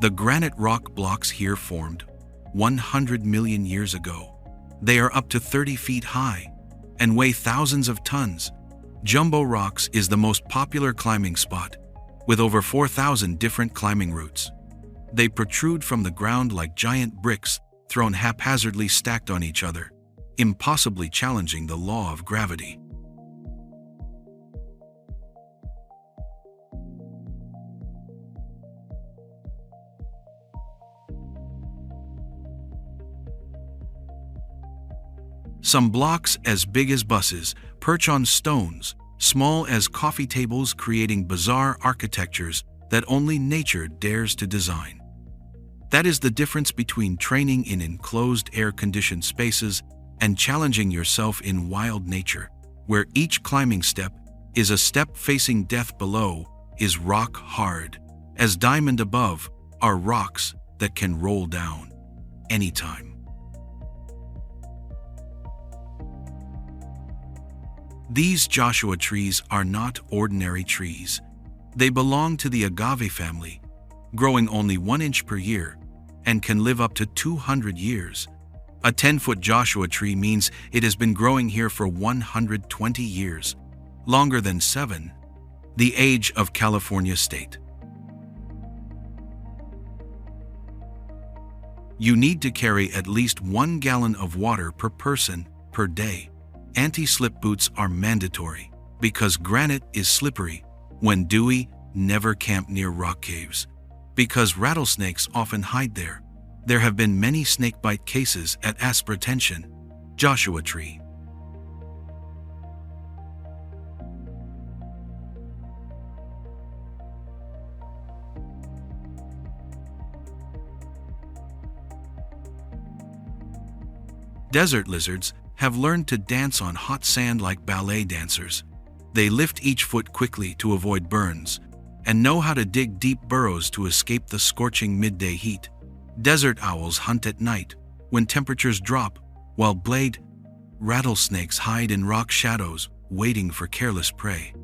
The granite rock blocks here formed 100 million years ago. They are up to 30 feet high and weigh thousands of tons. Jumbo Rocks is the most popular climbing spot, with over 4,000 different climbing routes. They protrude from the ground like giant bricks thrown haphazardly stacked on each other, impossibly challenging the law of gravity. Some blocks as big as buses perch on stones, small as coffee tables, creating bizarre architectures that only nature dares to design. That is the difference between training in enclosed air-conditioned spaces and challenging yourself in wild nature, where each climbing step is a step facing death below, is rock hard. As diamond above are rocks that can roll down anytime. These Joshua trees are not ordinary trees. They belong to the agave family, growing only 1 inch per year, and can live up to 200 years. A 10-foot Joshua tree means it has been growing here for 120 years, longer than 7, the age of California state. You need to carry at least 1 gallon of water per person per day. Anti-slip boots are mandatory because granite is slippery. When dewy, never camp near rock caves because rattlesnakes often hide there. There have been many snakebite cases at Aspertension, Joshua Tree. Desert lizards have learned to dance on hot sand like ballet dancers. They lift each foot quickly to avoid burns and know how to dig deep burrows to escape the scorching midday heat. Desert owls hunt at night when temperatures drop, while blade rattlesnakes hide in rock shadows, waiting for careless prey.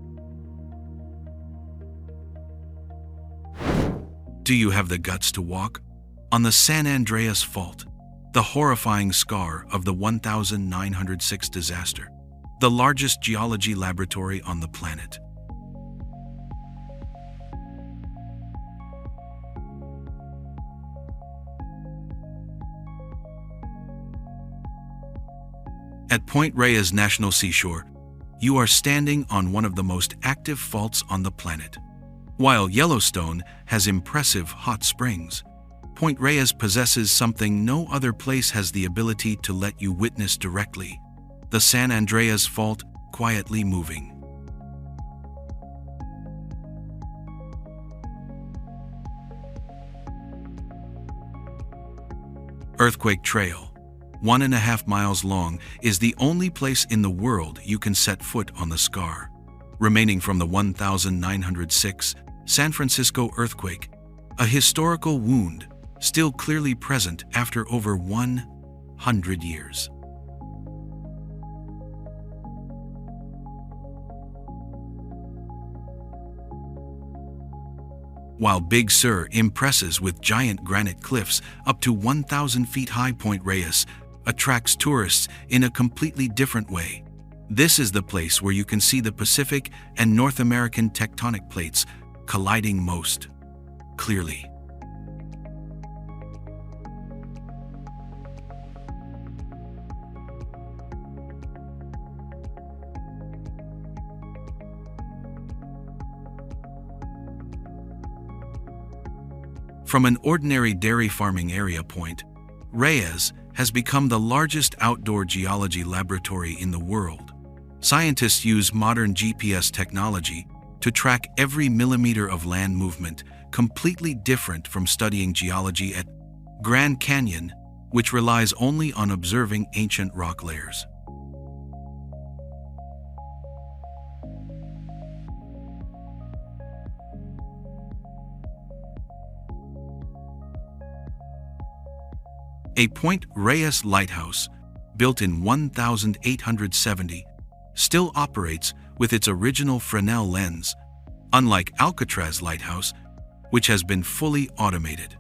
Do you have the guts to walk on the San Andreas Fault, the horrifying scar of the 1906 disaster, the largest geology laboratory on the planet? At Point Reyes National Seashore, you are standing on one of the most active faults on the planet. While Yellowstone has impressive hot springs, Point Reyes possesses something no other place has the ability to let you witness directly: the San Andreas Fault quietly moving. Earthquake Trail, 1.5 miles long, is the only place in the world you can set foot on the scar, remaining from the 1906 San Francisco earthquake, a historical wound still clearly present after over 100 100 years. While Big Sur impresses with giant granite cliffs up to 1,000 feet high, Point Reyes attracts tourists in a completely different way. This is the place where you can see the Pacific and North American tectonic plates colliding most clearly. From an ordinary dairy farming area, Point Reyes has become the largest outdoor geology laboratory in the world. Scientists use modern GPS technology to track every millimeter of land movement, completely different from studying geology at Grand Canyon, which relies only on observing ancient rock layers. A Point Reyes lighthouse, built in 1870, still operates with its original Fresnel lens, unlike Alcatraz Lighthouse, which has been fully automated.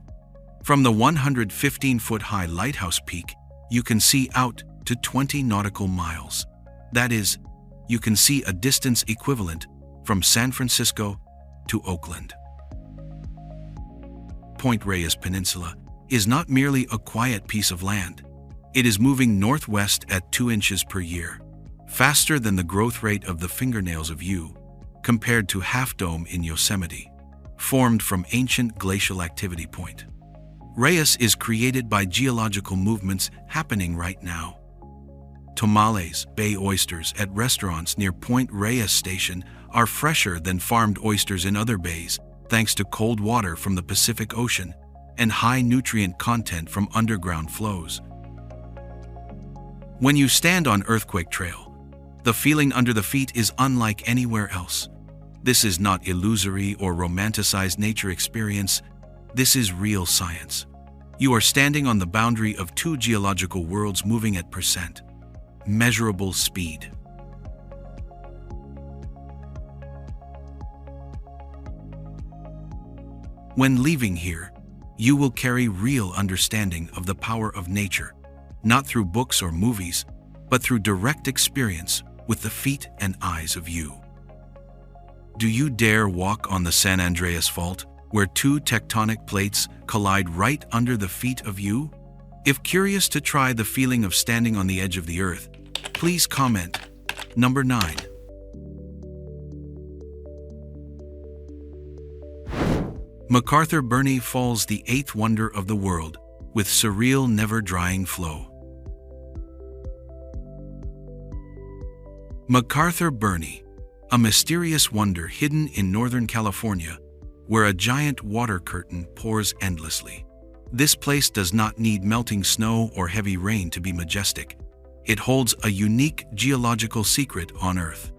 From the 115-foot-high lighthouse peak, you can see out to 20 nautical miles. That is, you can see a distance equivalent from San Francisco to Oakland. Point Reyes Peninsula is not merely a quiet piece of land. It is moving northwest at 2 inches per year, faster than the growth rate of the fingernails of you, compared to Half Dome in Yosemite, formed from ancient glacial activity. Point Reyes is created by geological movements happening right now. Tamales, bay oysters at restaurants near Point Reyes Station are fresher than farmed oysters in other bays, thanks to cold water from the Pacific Ocean and high nutrient content from underground flows. When you stand on Earthquake Trail, the feeling under the feet is unlike anywhere else. This is not illusory or romanticized nature experience. This is real science. You are standing on the boundary of two geological worlds moving at measurable speed. When leaving here, you will carry real understanding of the power of nature, not through books or movies, but through direct experience with the feet and eyes of you. Do you dare walk on the San Andreas Fault, where two tectonic plates collide right under the feet of you? If curious to try the feeling of standing on the edge of the earth, please comment. Number 9. McArthur Burney Falls, the eighth wonder of the world, with surreal never-drying flow. McArthur Burney, a mysterious wonder hidden in Northern California, where a giant water curtain pours endlessly. This place does not need melting snow or heavy rain to be majestic. It holds a unique geological secret on Earth.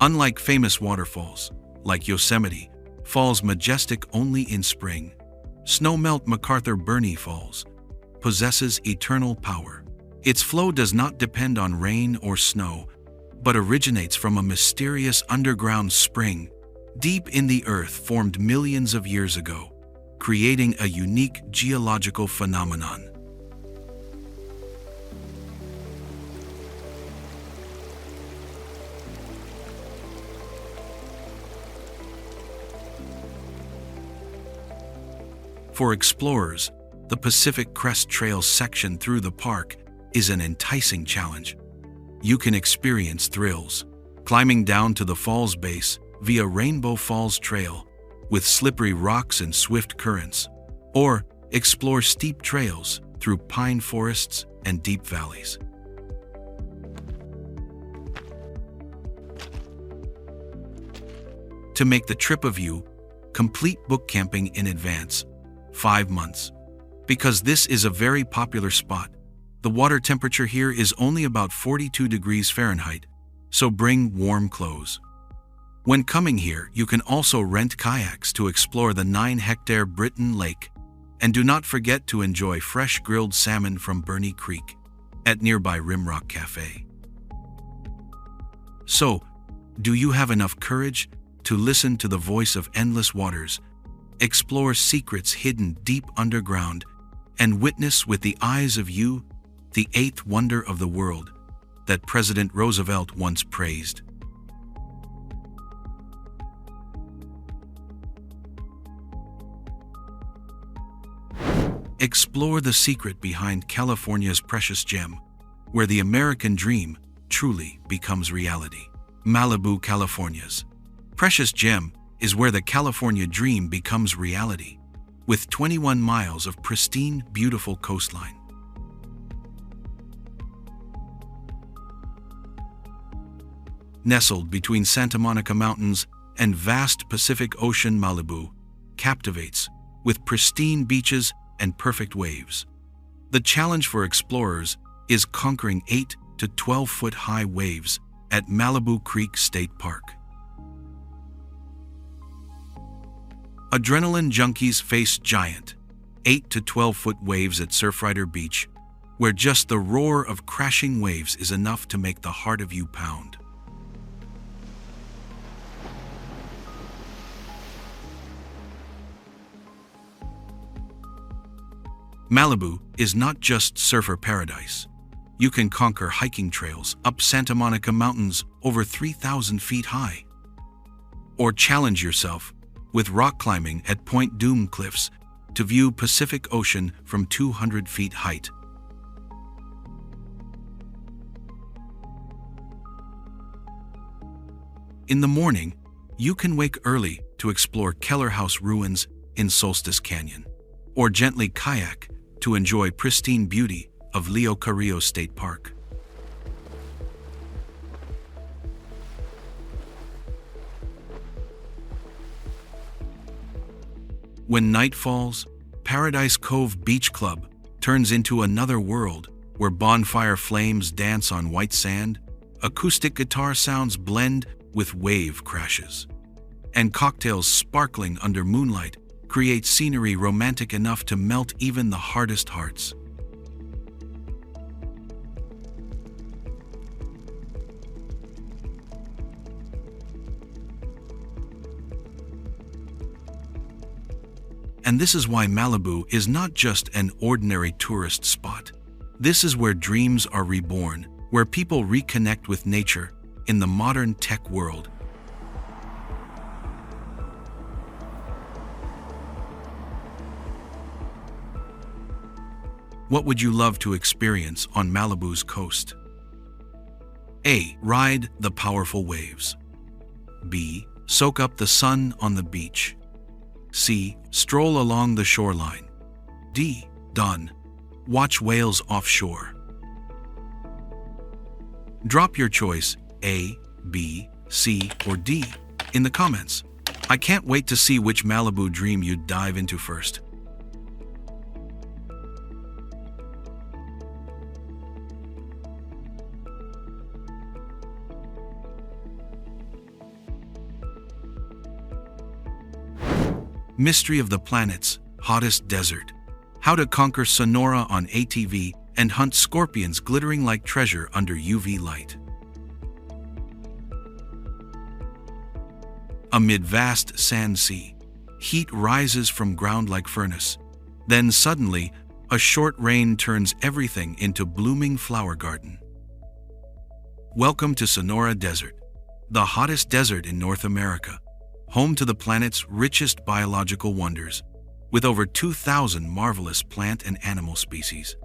Unlike famous waterfalls, like Yosemite, falls majestic only in spring, snowmelt McArthur Burney Falls possesses eternal power. Its flow does not depend on rain or snow, but originates from a mysterious underground spring deep in the earth formed millions of years ago, creating a unique geological phenomenon. For explorers, the Pacific Crest Trail section through the park is an enticing challenge. You can experience thrills, climbing down to the fall's base via Rainbow Falls Trail with slippery rocks and swift currents, or explore steep trails through pine forests and deep valleys. To make the trip of you, complete book camping in advance, 5 months. Because this is a very popular spot, the water temperature here is only about 42 degrees Fahrenheit, so bring warm clothes. When coming here, you can also rent kayaks to explore the 9-hectare Britton Lake, and do not forget to enjoy fresh grilled salmon from Burney Creek at nearby Rimrock Cafe. So, do you have enough courage to listen to the voice of endless waters, explore secrets hidden deep underground, and witness with the eyes of you the eighth wonder of the world that President Roosevelt once praised? Explore the secret behind California's precious gem, where the American dream truly becomes reality. Malibu, California's precious gem is where the California dream becomes reality, with 21 miles of pristine, beautiful coastline. Nestled between Santa Monica Mountains and vast Pacific Ocean, Malibu captivates with pristine beaches and perfect waves. The challenge for explorers is conquering 8 to 12-foot high waves at Malibu Creek State Park. Adrenaline junkies face giant 8 to 12-foot waves at Surfrider Beach, where just the roar of crashing waves is enough to make the heart of you pound. Malibu is not just surfer paradise. You can conquer hiking trails up Santa Monica Mountains over 3,000 feet high, or challenge yourself with rock climbing at Point Dume Cliffs to view Pacific Ocean from 200 feet height. In the morning, you can wake early to explore Keller House ruins in Solstice Canyon, or gently kayak to enjoy pristine beauty of Leo Carrillo State Park. When night falls, Paradise Cove Beach Club turns into another world where bonfire flames dance on white sand, acoustic guitar sounds blend with wave crashes, and cocktails sparkling under moonlight create scenery romantic enough to melt even the hardest hearts. And this is why Malibu is not just an ordinary tourist spot. This is where dreams are reborn, where people reconnect with nature in the modern tech world. What would you love to experience on Malibu's coast? A. Ride the powerful waves. B. Soak up the sun on the beach. C. Stroll along the shoreline. D. Done. Watch whales offshore. Drop your choice A, B, C, or D in the comments. I can't wait to see which Malibu dream you dive into first. Mystery of the planet's hottest desert. How to conquer Sonora on ATV and hunt scorpions glittering like treasure under UV light. Amid vast sand sea, heat rises from ground like furnace. Then suddenly, a short rain turns everything into blooming flower garden. Welcome to Sonoran Desert, the hottest desert in North America, home to the planet's richest biological wonders, with over 2,000 marvelous plant and animal species.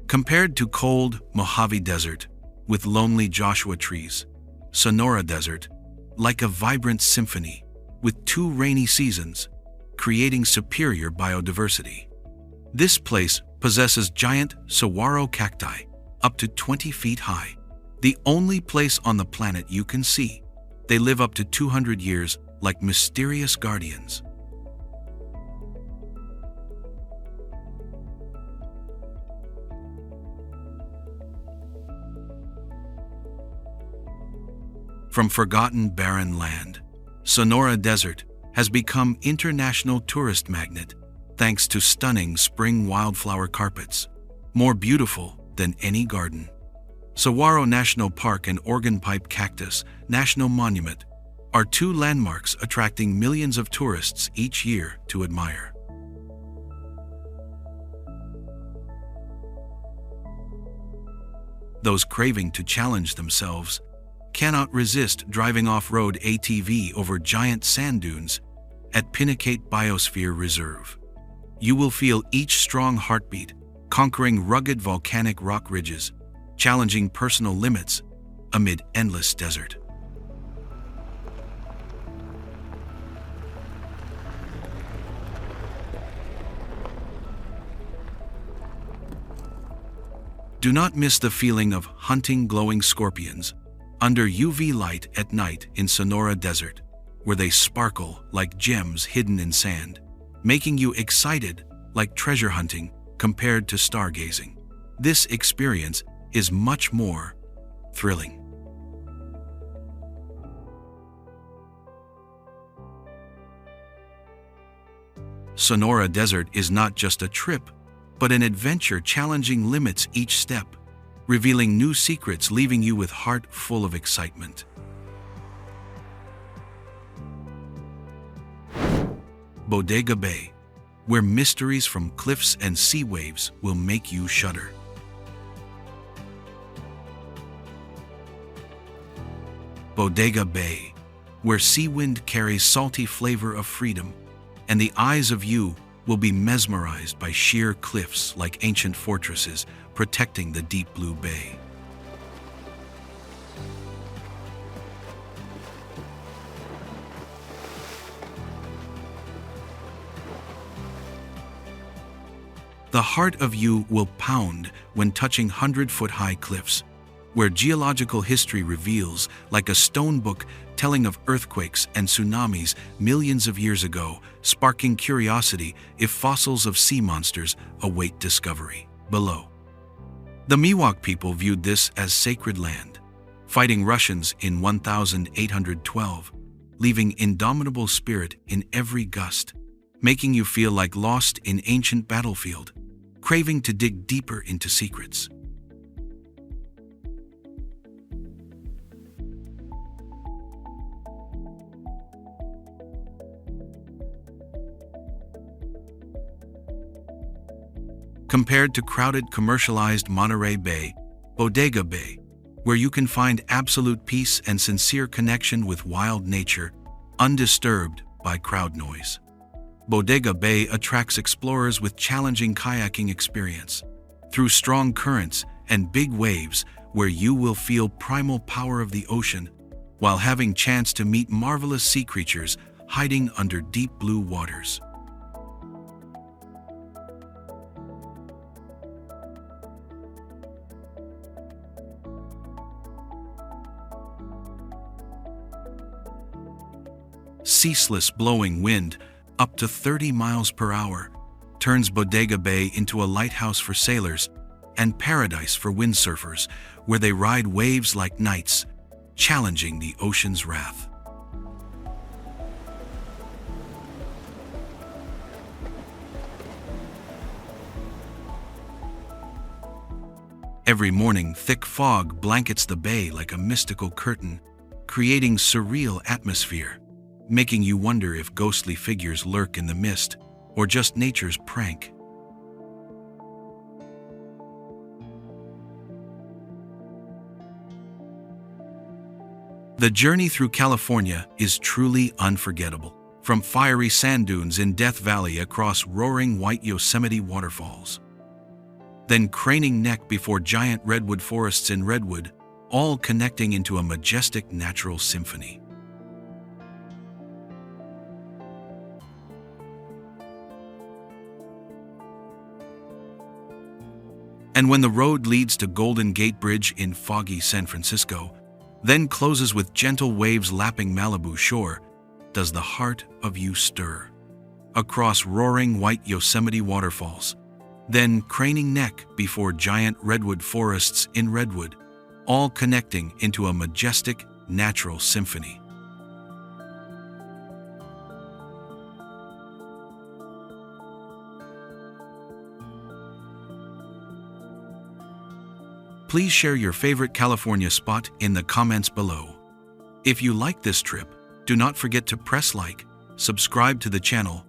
Compared to cold Mojave Desert, with lonely Joshua trees, Sonoran Desert, like a vibrant symphony, with 2 rainy seasons, creating superior biodiversity. This place possesses giant saguaro cacti, up to 20 feet high, the only place on the planet you can see. They live up to 200 years like mysterious guardians. From forgotten barren land, Sonoran Desert has become international tourist magnet thanks to stunning spring wildflower carpets, more beautiful than any garden. Saguaro National Park and Organ Pipe Cactus National Monument are two landmarks attracting millions of tourists each year to admire. Those craving to challenge themselves cannot resist driving off-road ATV over giant sand dunes at Pinacate Biosphere Reserve. You will feel each strong heartbeat, conquering rugged volcanic rock ridges, challenging personal limits amid endless desert. Do not miss the feeling of hunting glowing scorpions under UV light at night in Sonoran Desert, where they sparkle like gems hidden in sand, making you excited like treasure hunting compared to stargazing. This experience is much more thrilling. Sonoran Desert is not just a trip, but an adventure challenging limits each step, revealing new secrets, leaving you with heart full of excitement. Bodega Bay, where mysteries from cliffs and sea waves will make you shudder. Bodega Bay, where sea wind carries salty flavor of freedom, and the eyes of you will be mesmerized by sheer cliffs like ancient fortresses protecting the deep blue bay. The heart of you will pound when touching 100-foot-high cliffs, where geological history reveals, like a stone book telling of earthquakes and tsunamis millions of years ago, sparking curiosity if fossils of sea monsters await discovery below. The Miwok people viewed this as sacred land, fighting Russians in 1812, leaving indomitable spirit in every gust, making you feel like lost in ancient battlefield, craving to dig deeper into secrets. Compared to crowded commercialized Monterey Bay, Bodega Bay, where you can find absolute peace and sincere connection with wild nature, undisturbed by crowd noise. Bodega Bay attracts explorers with challenging kayaking experience, through strong currents and big waves where you will feel primal power of the ocean, while having chance to meet marvelous sea creatures hiding under deep blue waters. Ceaseless blowing wind, up to 30 miles per hour, turns Bodega Bay into a lighthouse for sailors and paradise for windsurfers, where they ride waves like knights, challenging the ocean's wrath. Every morning, thick fog blankets the bay like a mystical curtain, creating surreal atmosphere, making you wonder if ghostly figures lurk in the mist or just nature's prank. The journey through California is truly unforgettable, from fiery sand dunes in Death Valley across roaring white Yosemite waterfalls, then craning neck before giant redwood forests in Redwood, all connecting into a majestic natural symphony. And when the road leads to Golden Gate Bridge in foggy San Francisco, then closes with gentle waves lapping Malibu shore, does the heart of you stir? Across roaring white Yosemite waterfalls, then craning neck before giant redwood forests in Redwood, all connecting into a majestic natural symphony. Please share your favorite California spot in the comments below. If you like this trip, do not forget to press like, subscribe to the channel,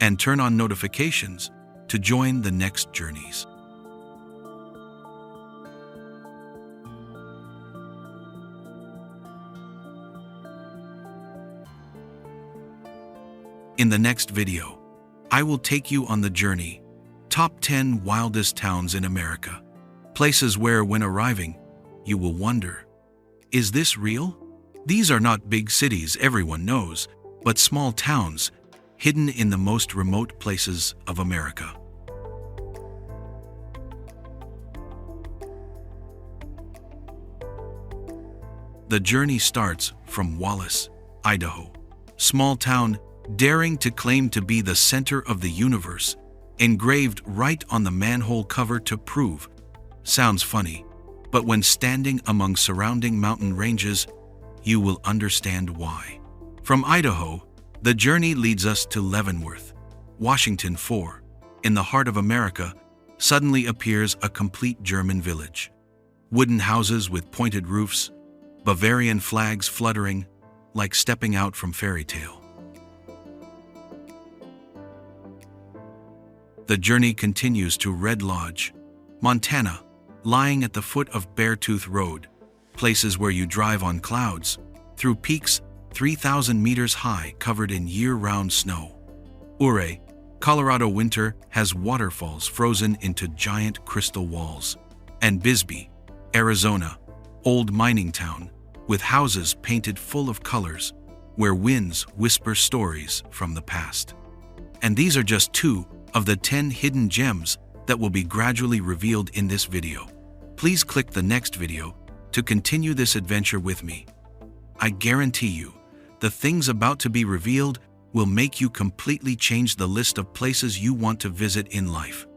and turn on notifications to join the next journeys. In the next video, I will take you on the journey, Top 10 Wildest Towns in America. Places where, when arriving, you will wonder, is this real? These are not big cities everyone knows, but small towns hidden in the most remote places of America. The journey starts from Wallace, Idaho. Small town daring to claim to be the center of the universe, engraved right on the manhole cover to prove. Sounds funny, but when standing among surrounding mountain ranges, you will understand why. From Idaho, the journey leads us to Leavenworth, Washington. In the heart of America, suddenly appears a complete German village. Wooden houses with pointed roofs, Bavarian flags fluttering, like stepping out from fairy tale. The journey continues to Red Lodge, Montana, lying at the foot of Beartooth Road, places where you drive on clouds, through peaks 3,000 meters high covered in year-round snow. Ouray, Colorado winter has waterfalls frozen into giant crystal walls. And Bisbee, Arizona, old mining town, with houses painted full of colors, where winds whisper stories from the past. And these are just 2 of the 10 hidden gems that will be gradually revealed in this video. Please click the next video to continue this adventure with me. I guarantee you, the things about to be revealed will make you completely change the list of places you want to visit in life.